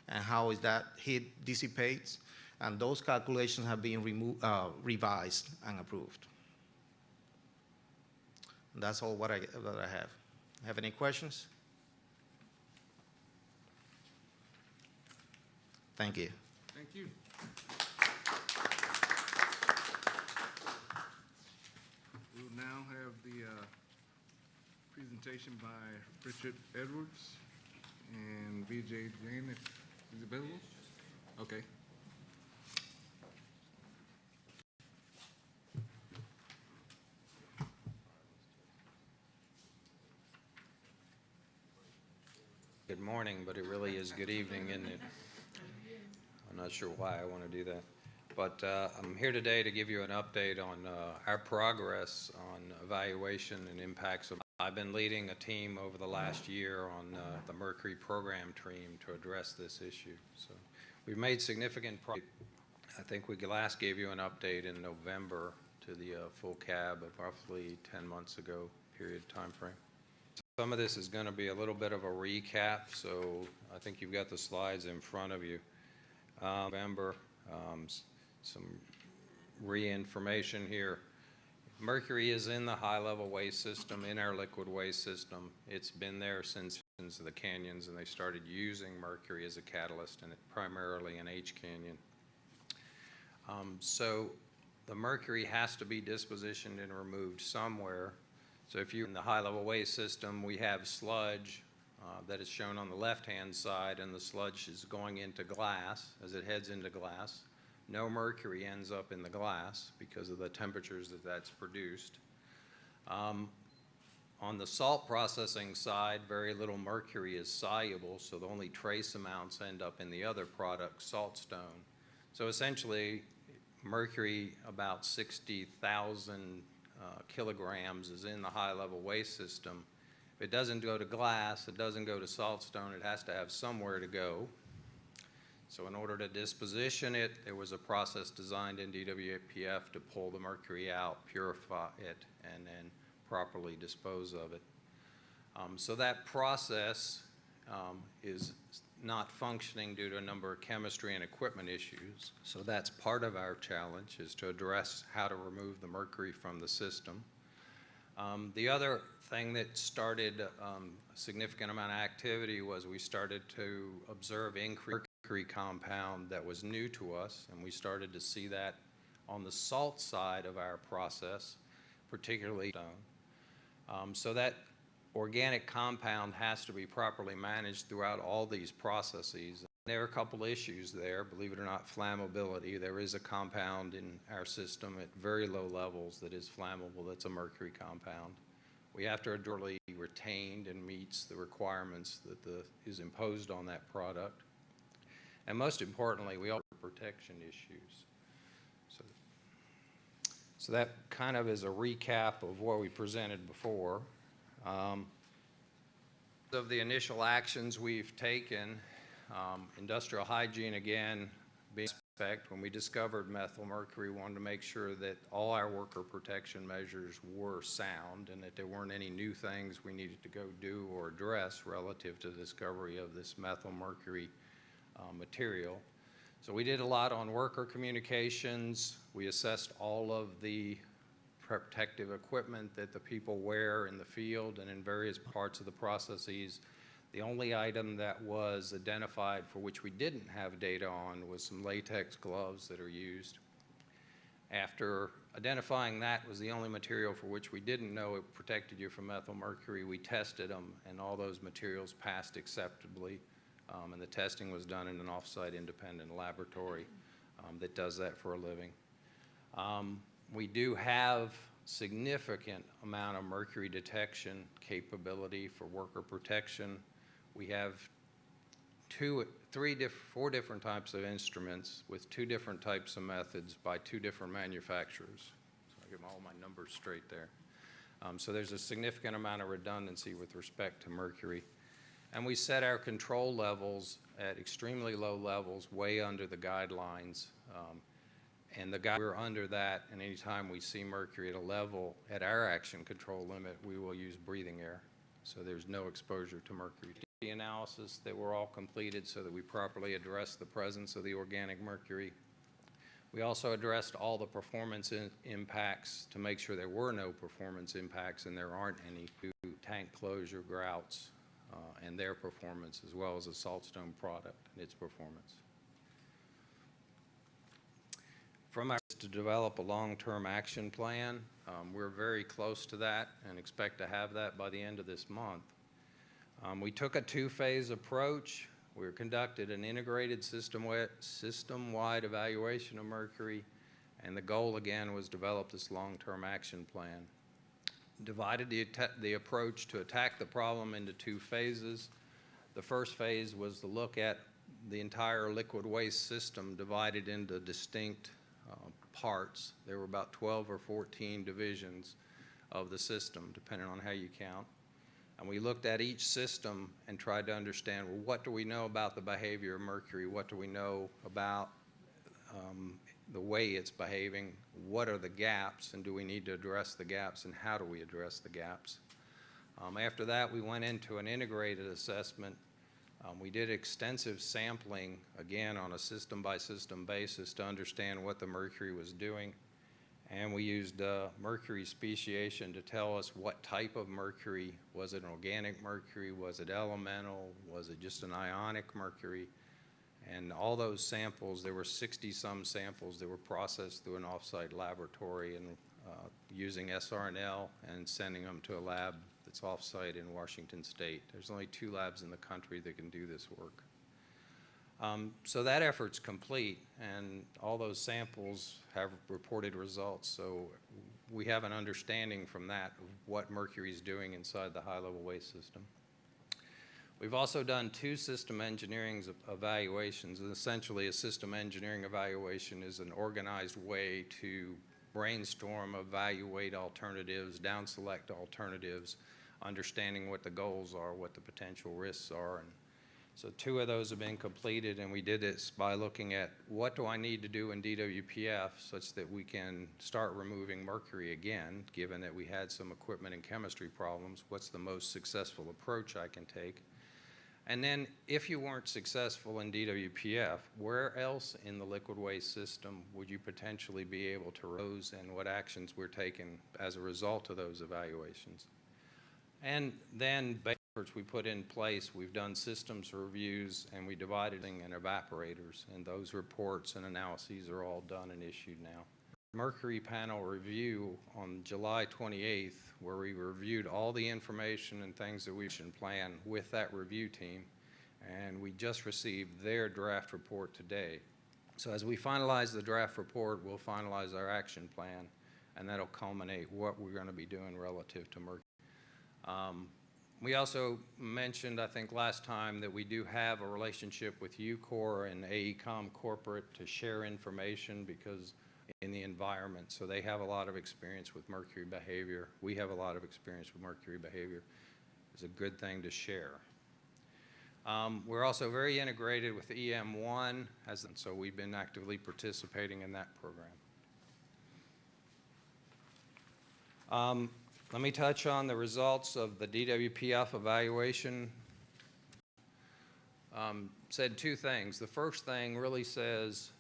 and how is that heat dissipates. and those calculations have been revised and approved. That's all that I have. Have any questions? Thank you. Thank you. We'll now have the presentation by Richard Edwards and VJ Jane, if he's available. Okay. Good morning, but it really is good evening, isn't it? I'm not sure why I want to do that. But I'm here today to give you an update on our progress on evaluation and impacts of. I've been leading a team over the last year on the Mercury program team to address this issue. So we've made significant progress. I think we last gave you an update in November to the full cab of roughly 10 months ago time frame. Some of this is going to be a little bit of a recap, so I think you've got the slides in front of you. November, some re-information here. Mercury is in the high-level waste system, in our liquid waste system. It's been there since the canyons, and they started using mercury as a catalyst, and primarily in H Canyon. So the mercury has to be dispositioned and removed somewhere. So if you're in the high-level waste system, we have sludge that is shown on the left-hand side, and the sludge is going into glass. As it heads into glass, no mercury ends up in the glass because of the temperatures that that's produced. On the salt processing side, very little mercury is soluble, so the only trace amounts end up in the other product, saltstone. So essentially, mercury, about 60,000 kilograms, is in the high-level waste system. If it doesn't go to glass, it doesn't go to saltstone, it has to have somewhere to go. So in order to disposition it, there was a process designed in DWPF to pull the mercury out, purify it, and then properly dispose of it. So that process is not functioning due to a number of chemistry and equipment issues. So that's part of our challenge, is to address how to remove the mercury from the system. The other thing that started a significant amount of activity was we started to observe increased mercury compound that was new to us, and we started to see that on the salt side of our process, particularly stone. So that organic compound has to be properly managed throughout all these processes. There are a couple issues there, believe it or not, flammability. There is a compound in our system at very low levels that is flammable, that's a mercury compound. We have to adorably retained and meets the requirements that is imposed on that product. And most importantly, we also have protection issues. So that kind of is a recap of what we presented before. Of the initial actions we've taken, industrial hygiene, again, being suspect. When we discovered methyl mercury, we wanted to make sure that all our worker protection measures were sound and that there weren't any new things we needed to go do or address relative to the discovery of this methyl mercury material. So we did a lot on worker communications. We assessed all of the protective equipment that the people wear in the field and in various parts of the processes. The only item that was identified for which we didn't have data on was some latex gloves that are used. After identifying that was the only material for which we didn't know it protected you from methyl mercury, we tested them, and all those materials passed acceptably. And the testing was done in an off-site independent laboratory that does that for a living. We do have significant amount of mercury detection capability for worker protection. We have four different types of instruments with 2 different types of methods by 2 different manufacturers. So I give all my numbers straight there. So there's a significant amount of redundancy with respect to mercury. And we set our control levels at extremely low levels, way under the guidelines. And we're under that, and anytime we see mercury at a level at our action control limit, we will use breathing air. So there's no exposure to mercury. The analysis that were all completed so that we properly address the presence of the organic mercury. We also addressed all the performance impacts to make sure there were no performance impacts and there aren't any to tank closure grouts and their performance, as well as the saltstone product and its performance. From our to develop a long-term action plan, we're very close to that and expect to have that by the end of this month. We took a two-phase approach. We conducted an integrated system-wide evaluation of Mercury, and the goal again was develop this long-term action plan. Divided the approach to attack the problem into two phases. The first phase was to look at the entire liquid waste system divided into distinct parts. There were about 12 or 14 divisions of the system, depending on how you count. And we looked at each system and tried to understand, well, what do we know about the behavior of Mercury? What do we know about the way it's behaving? What are the gaps, and do we need to address the gaps, and how do we address the gaps? After that, we went into an integrated assessment. We did extensive sampling, again, on a system-by-system basis to understand what the mercury was doing. And we used mercury speciation to tell us what type of mercury. Was it an organic mercury? Was it elemental? Was it just an ionic mercury? And all those samples, there were 60-some samples that were processed through an off-site laboratory and using SRNL and sending them to a lab that's off-site in Washington State. There's only 2 labs in the country that can do this work. So that effort's complete, and all those samples have reported results. So we have an understanding from that of what mercury is doing inside the high-level waste system. We've also done 2 system engineering evaluations. And essentially, a system engineering evaluation is an organized way to brainstorm, evaluate alternatives, down-select alternatives, understanding what the goals are, what the potential risks are. And so 2 of those have been completed, and we did this by looking at what do I need to do in DWPF such that we can start removing mercury again, given that we had some equipment and chemistry problems. What's the most successful approach I can take? And then if you weren't successful in DWPF, where else in the liquid waste system would you potentially be able to rose, and what actions were taken as a result of those evaluations? And then we put in place, we've done systems reviews, and we divided in evaporators, and those reports and analyses are all done and issued now. Mercury panel review on July 28th, where we reviewed all the information and things that we should plan with that review team, and we just received their draft report today. So as we finalize the draft report, we'll finalize our action plan, and that'll culminate what we're going to be doing relative to mercury. We also mentioned, I think last time, that we do have a relationship with UCOR and AECOM corporate to share information because in the environment. So they have a lot of experience with mercury behavior. We have a lot of experience with mercury behavior. It's a good thing to share. We're also very integrated with EM1, and so we've been actively participating in that program. Let me touch on the results of the DWPF evaluation. Said 2 things. The first thing really says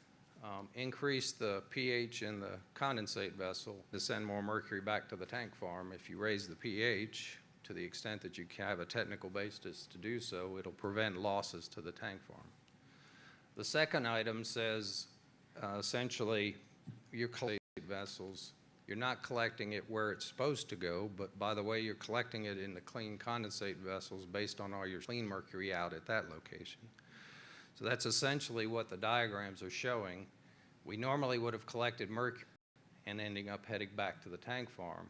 increase the pH in the condensate vessel to send more mercury back to the tank farm. If you raise the pH to the extent that you have a technical basis to do so, it'll prevent losses to the tank farm. The second item says essentially your vessels, you're not collecting it where it's supposed to go, but by the way, you're collecting it in the clean condensate vessels based on all your clean mercury out at that location. So that's essentially what the diagrams are showing. We normally would have collected mercury and ending up heading back to the tank farm.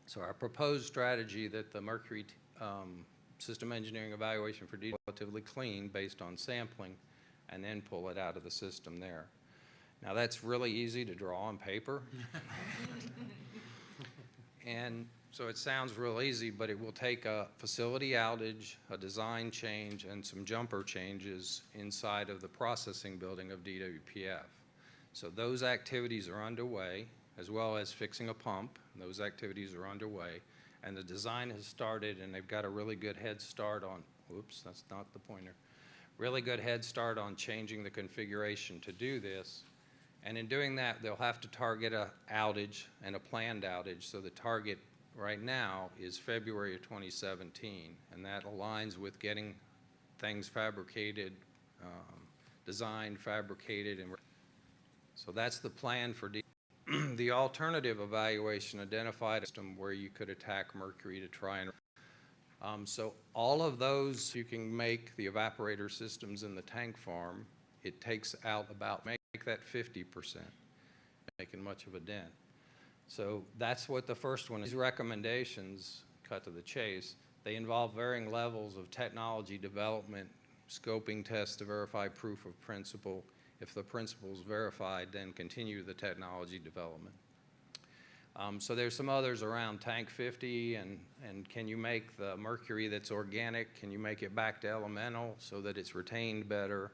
So our proposed strategy that the mercury system engineering evaluation for relatively clean based on sampling and then pull it out of the system there. Now that's really easy to draw on paper. And so it sounds real easy, but it will take a facility outage, a design change, and some jumper changes inside of the processing building of DWPF. So those activities are underway, as well as fixing a pump. Those activities are underway, and the design has started, and they've got a really good head start on, whoops, that's not the pointer, really good head start on changing the configuration to do this. And in doing that, they'll have to target a outage and a planned outage. So the target right now is February of 2017, and that aligns with getting things fabricated, designed, fabricated, and so that's the plan for the alternative evaluation identified a system where you could attack Mercury to try and so all of those, you can make the evaporator systems in the tank farm. It takes out about, make that 50%, making much of a dent. So that's what the first one is. These recommendations, cut to the chase, they involve varying levels of technology development, scoping tests to verify proof of principle. If the principle is verified, then continue the technology development. So there's some others around Tank 50 and can you make the mercury that's organic, can you make it back to elemental so that it's retained better?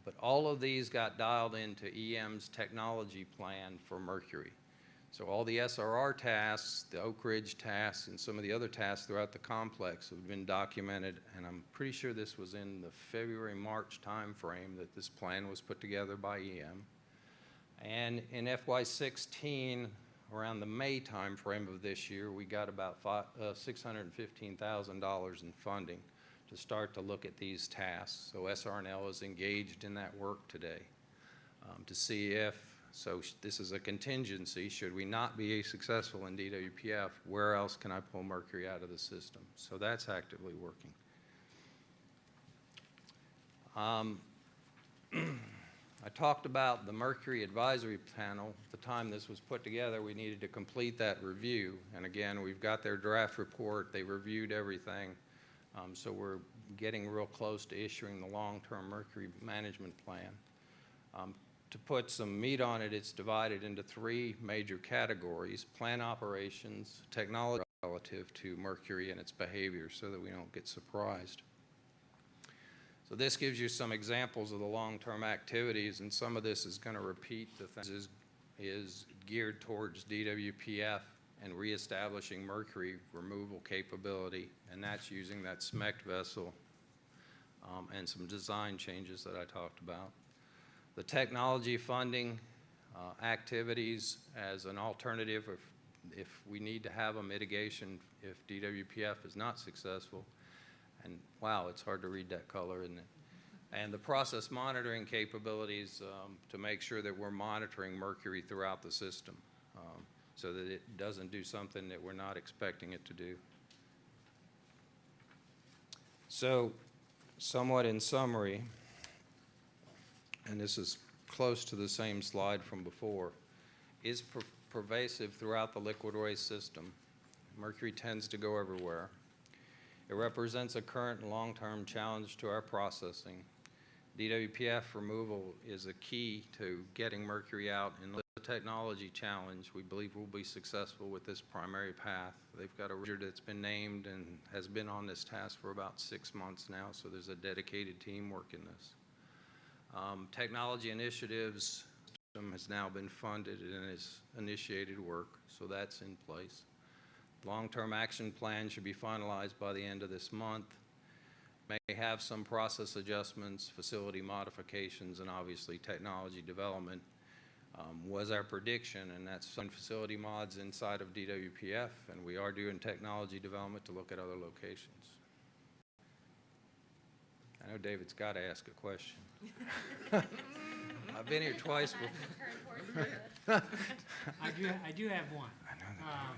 But all of these got dialed into EM's technology plan for mercury. So all the SRR tasks, the Oak Ridge tasks, and some of the other tasks throughout the complex have been documented, and I'm pretty sure this was in the February-March timeframe that this plan was put together by EM. And in FY16, around the May timeframe of this year, we got about $615,000 in funding to start to look at these tasks. So SRNL is engaged in that work today to see if, so this is a contingency, should we not be successful in DWPF, where else can I pull mercury out of the system? So that's actively working. I talked about the Mercury Advisory Panel. At the time this was put together, we needed to complete that review. And again, we've got their draft report. They reviewed everything. So we're getting real close to issuing the long-term mercury management plan. To put some meat on it, it's divided into three major categories: plant operations, technology relative to mercury and its behavior so that we don't get surprised. So this gives you some examples of the long-term activities, and some of this is going to repeat the things is geared towards DWPF and reestablishing mercury removal capability, and that's using that SMECT vessel and some design changes that I talked about. The technology funding activities as an alternative if we need to have a mitigation if DWPF is not successful. And wow, it's hard to read that color, isn't it? And the process monitoring capabilities to make sure that we're monitoring mercury throughout the system so that it doesn't do something that we're not expecting it to do. So, somewhat in summary, and this is close to the same slide from before, is pervasive throughout the liquid waste system. Mercury tends to go everywhere. It represents a current and long-term challenge to our processing. DWPF removal is a key to getting mercury out. In the technology challenge, we believe we'll be successful with this primary path. They've got a ranger that's been named and has been on this task for about 6 months now, so there's a dedicated team working this. Technology initiatives has now been funded and has initiated work, so that's in place. Long-term action plan should be finalized by the end of this month. May have some process adjustments, facility modifications, and obviously technology development was our prediction, and that's some facility mods inside of DWPF, and we are doing technology development to look at other locations. I know David's got to ask a question. I've been here twice before. I do have one. I know that.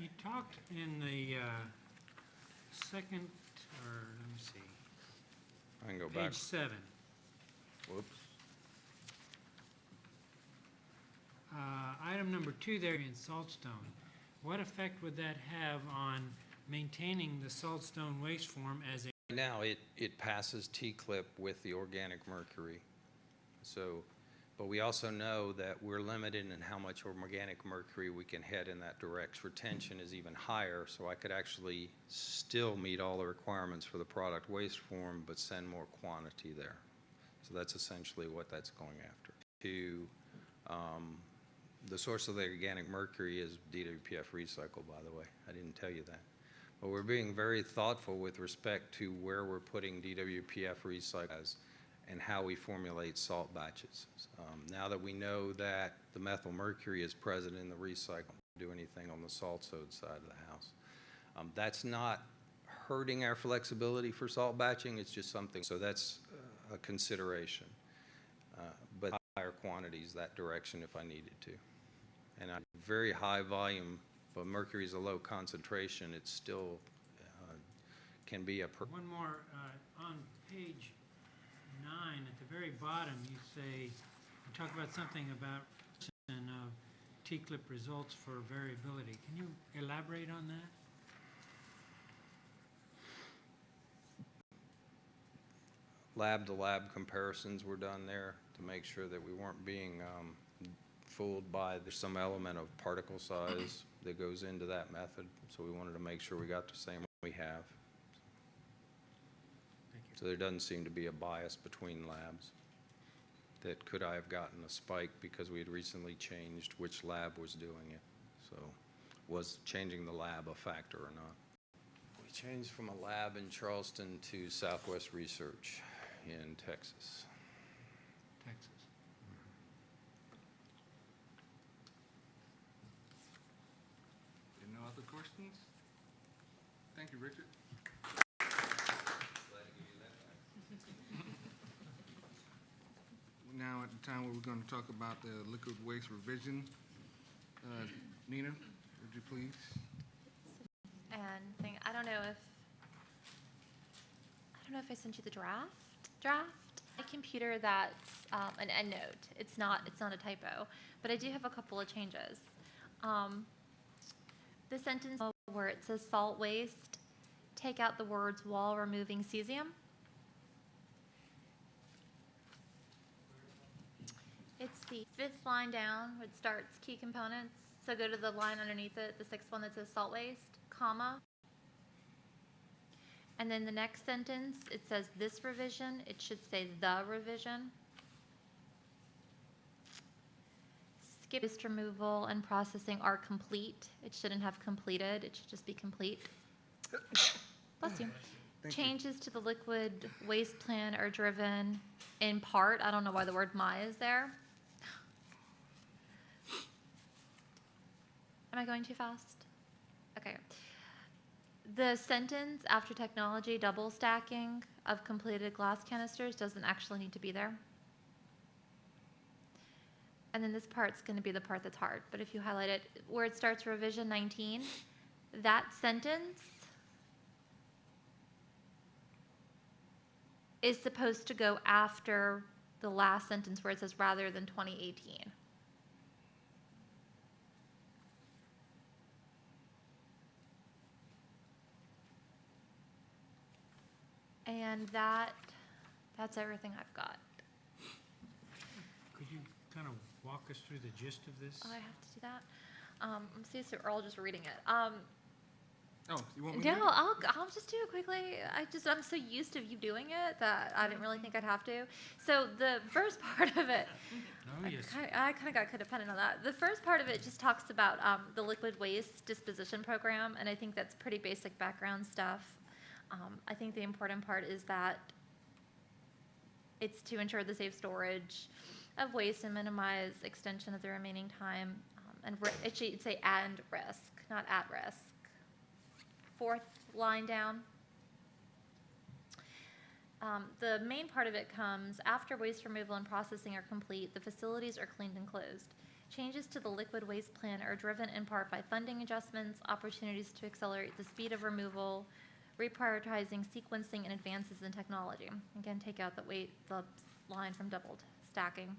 You talked in the second, or let me see, I can go back. page 7. Whoops. Item number 2 there in saltstone. What effect would that have on maintaining the saltstone waste form as a... Now it passes T-clip with the organic mercury. So, but we also know that we're limited in how much organic mercury we can head in that direction. Retention is even higher, so I could actually still meet all the requirements for the product waste form, but send more quantity there. So that's essentially what that's going after. The source of the organic mercury is DWPF recycle, by the way. I didn't tell you that. But we're being very thoughtful with respect to where we're putting DWPF recycle and how we formulate salt batches. Now that we know that the methyl mercury is present in the recycle, do anything on the salt sode side of the house. That's not hurting our flexibility for salt batching, it's just something, so that's a consideration. But higher quantities that direction if I needed to. And a very high volume, but mercury is a low concentration, it still can be a... One more, on page 9, at the very bottom, you say, you talk about something about T-clip results for variability. Can you elaborate on that? Lab-to-lab comparisons were done there to make sure that we weren't being fooled by there's some element of particle size that goes into that method. So we wanted to make sure we got the same we have. Thank you. So there doesn't seem to be a bias between labs. That could I have gotten a spike because we had recently changed which lab was doing it. So was changing the lab a factor or not? We changed from a lab in Charleston to Southwest Research in Texas. Texas. No other questions? Thank you, Richard. Now at the time where we're going to talk about the liquid waste revision. Nina, would you please? And I don't know if I sent you the draft. My computer, that's an EndNote. It's not a typo, but I do have a couple of changes. The sentence where it says salt waste, take out the words while removing cesium. It's the 5th line down, it starts key components. So go to the line underneath it, the 6th one that says salt waste, comma. And then the next sentence, it says this revision, it should say the revision. Skip waste removal and processing are complete. It shouldn't have completed, it should just be complete. Bless you. Changes to the liquid waste plan are driven in part, I don't know why the word "my" is there. Am I going too fast? Okay. The sentence after technology double stacking of completed glass canisters doesn't actually need to be there. And then this part's going to be the part that's hard, but if you highlight it, where it starts revision 19, that sentence is supposed to go after the last sentence where it says rather than 2018. And that's everything I've got. Could you kind of walk us through the gist of this? Oh, I have to do that? I'm so Earl just reading it. Oh, you want me to? No, I'll just do it quickly. I'm so used to you doing it that I didn't really think I'd have to. So the first part of it, Oh, yes. I kind of got codependent on that. The first part of it just talks about the liquid waste disposition program, and I think that's pretty basic background stuff. I think the important part is that it's to ensure the safe storage of waste and minimize extension of the remaining time, and it should say "and risk," not "at risk." 4th line down. The main part of it comes after waste removal and processing are complete, the facilities are cleaned and closed. Changes to the liquid waste plan are driven in part by funding adjustments, opportunities to accelerate the speed of removal, reprioritizing sequencing, and advances in technology. Again, take out the line from doubled stacking.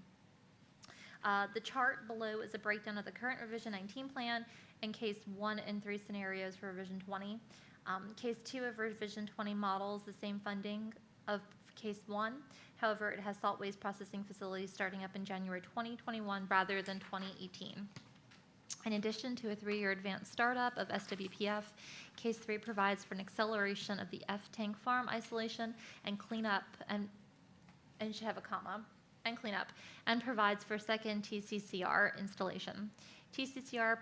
The chart below is a breakdown of the current revision 19 plan and case 1 and 3 scenarios for revision 20. Case 2 of revision 20 models the same funding of case 1. However, it has salt waste processing facilities starting up in January 2021 rather than 2018. In addition to a 3-year advanced startup of SWPF, case 3 provides for an acceleration of the F-tank farm isolation and cleanup, and should have a comma, and cleanup, and provides for second TCCR installation. TCCR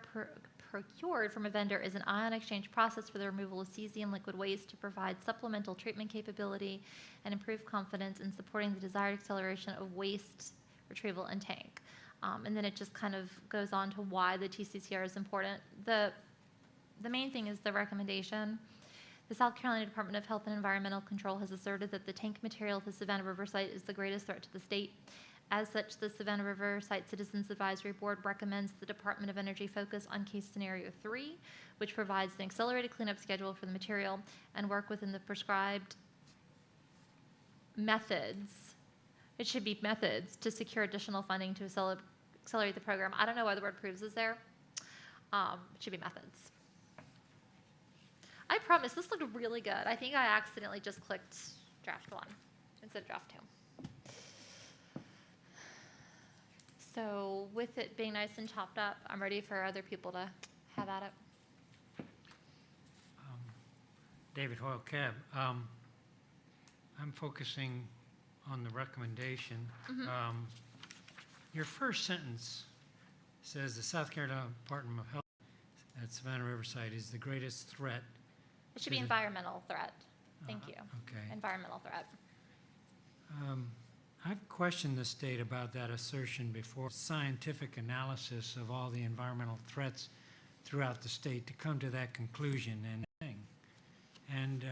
procured from a vendor is an ion exchange process for the removal of cesium liquid waste to provide supplemental treatment capability and improve confidence in supporting the desired acceleration of waste retrieval and tank. And then it just kind of goes on to why the TCCR is important. The main thing is the recommendation. The South Carolina Department of Health and Environmental Control has asserted that the tank material at the Savannah River site is the greatest threat to the state. As such, the Savannah River Site Citizens Advisory Board recommends the Department of Energy focus on case scenario 3, which provides an accelerated cleanup schedule for the material and work within the prescribed methods. It should be methods to secure additional funding to accelerate the program. I don't know why the word proves is there. It should be methods. I promise, this looked really good. I think I accidentally just clicked draft 1 instead of draft 2. So with it being nice and chopped up, I'm ready for other people to have at it. David Hoyle Cab. I'm focusing on the recommendation. Your first sentence says the South Carolina Department of Health at Savannah Riverside is the greatest threat. It should be environmental threat. Thank you. Okay. Environmental threat. I've questioned the state about that assertion before. Scientific analysis of all the environmental threats throughout the state to come to that conclusion and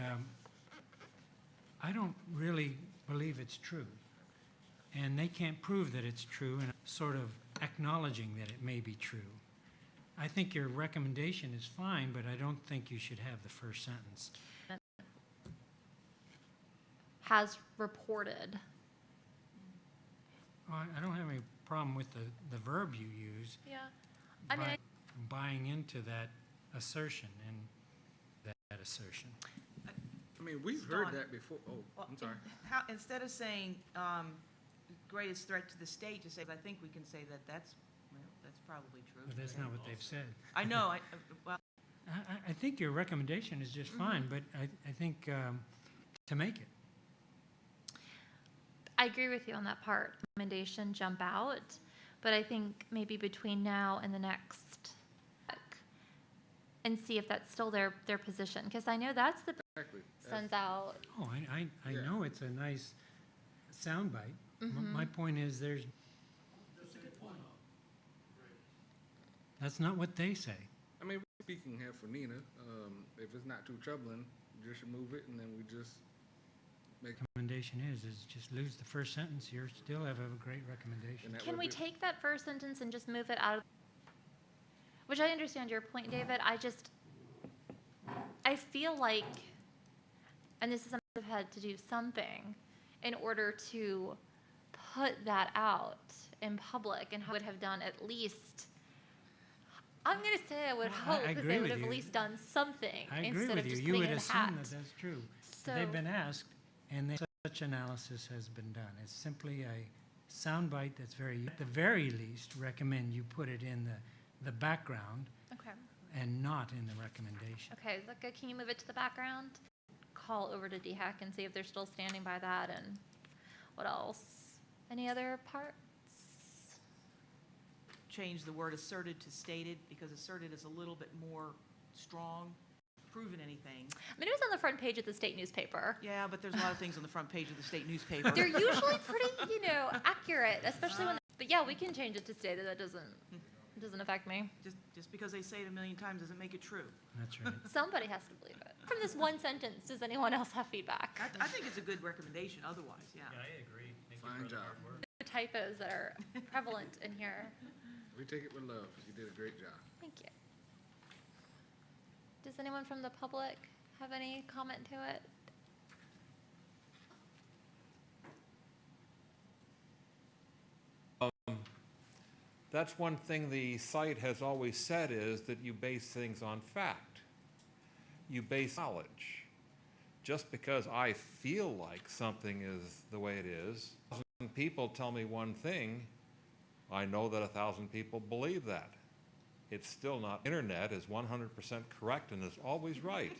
I don't really believe it's true. And they can't prove that it's true, and sort of acknowledging that it may be true. I think your recommendation is fine, but I don't think you should have the first sentence. Has reported. Well, I don't have any problem with the verb you use. Yeah. I mean, buying into that assertion and that assertion. I mean, we've heard that before. Oh, Well, I'm sorry. Instead of saying greatest threat to the state, just say, I think we can say that's probably true. But that's not what they've said. I know, I think your recommendation is just fine, but I think to make it. I agree with you on that part. Recommendation jump out, but I think maybe between now and the next and see if that's still their position, because I know that's the sends out. Oh, I know it's a nice soundbite. My point is that's not what they say. I mean, speaking here for Nina, if it's not too troubling, just remove it and then we just make. Recommendation is just lose the first sentence. You still have a great recommendation. Can we take that first sentence and just move it out of? Which I understand your point, David. I feel like, and this is something I've had to do something in order to put that out in public, and would have done at least. I'm going to say I would hope that they would have at least done something instead of just putting it in a hat. You would assume that that's true. So, they've been asked, and such analysis has been done. It's simply a soundbite that's at the very least, recommend you put it in the background okay. and not in the recommendation. Okay, Zucca, can you move it to the background? Call over to DHEC and see if they're still standing by that, and what else? Any other parts? change the word asserted to stated, because asserted is a little bit more strong, proven anything. I mean, it was on the front page of the state newspaper. Yeah, but there's a lot of things on the front page of the state newspaper. They're usually pretty, accurate, especially when, but yeah, we can change it to stated. That doesn't affect me. Just because they say it a million times doesn't make it true. That's right. Somebody has to believe it. From this one sentence, does anyone else have feedback? I think it's a good recommendation otherwise, yeah. Yeah, I agree. Thank you Fine for the job. hard work. The typos that are prevalent in here. We take it with love. You did a great job. Thank you. Does anyone from the public have any comment to it? That's one thing the site has always said, is that you base things on fact. You base knowledge. Just because I feel like something is the way it is, 1,000 people tell me one thing, I know that 1,000 people believe that. It's still not. Internet is 100% correct and is always right.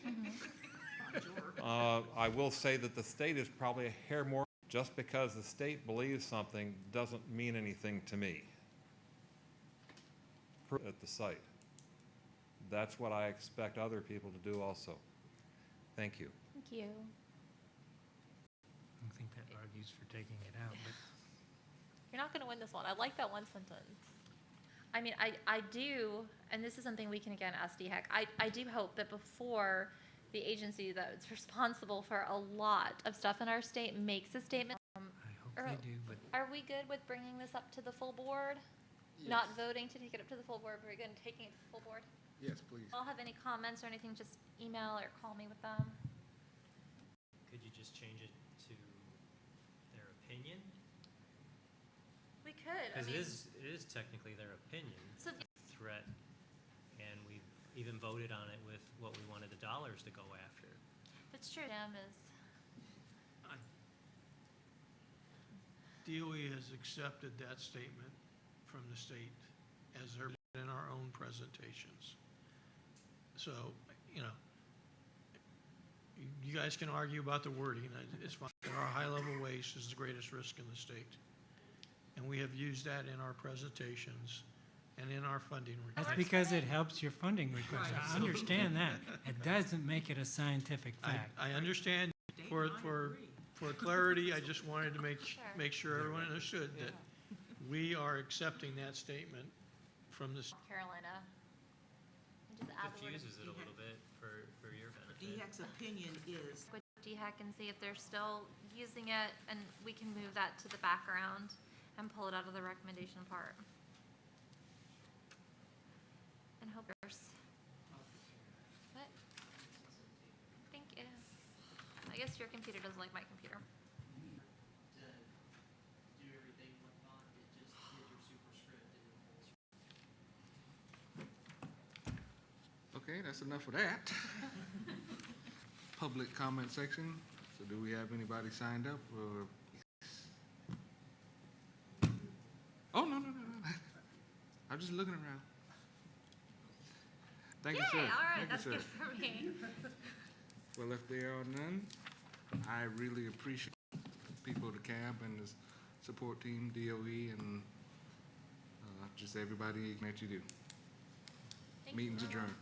I will say that the state is probably a hair more. Just because the state believes something doesn't mean anything to me at the site. That's what I expect other people to do also. Thank you. Thank you. I don't think that argues for taking it out, but You're not going to win this one. I like that one sentence. I mean, I do, and this is something we can again ask DHEC. I do hope that before the agency that's responsible for a lot of stuff in our state makes a statement. I hope they do, but Are we good with bringing this up to the full board? Not voting to take it up to the full board, but we're good at taking it to the full board? Yes, please. I'll have any comments or anything, just email or call me with them. could you just change it to their opinion? We could. Because it is technically their opinion, So threat, and we've even voted on it with what we wanted the dollars to go after. it's true. Jim is. DOE has accepted that statement from the state as they're in our own presentations. So, you know, you guys can argue about the wording, it's fine. Our high-level waste is the greatest risk in the state. And we have used that in our presentations and in our funding request. That's because it helps your funding request. I understand that. It doesn't make it a scientific fact. I understand for clarity, I just wanted to make sure everyone understood that we are accepting that statement from the Carolina. Just add the word Diffuses it a little bit for your benefit. DHEC's opinion is. with DHEC and see if they're still using it, and we can move that to the background and pull it out of the recommendation part. And hope there's. What? Thank you. I guess your computer doesn't like my computer. To do everything whatnot, it just did your superscript and Okay, that's enough of that. Public comment section. So do we have anybody signed up or? Oh, no. I'm just looking around. Thank you, sir. Yay, all right, Thank that's you, sir. good for me. Well, if there are none, I really appreciate people of the CAB and the support team, DOE, and just everybody that you do. Thank Meeting's you. adjourned.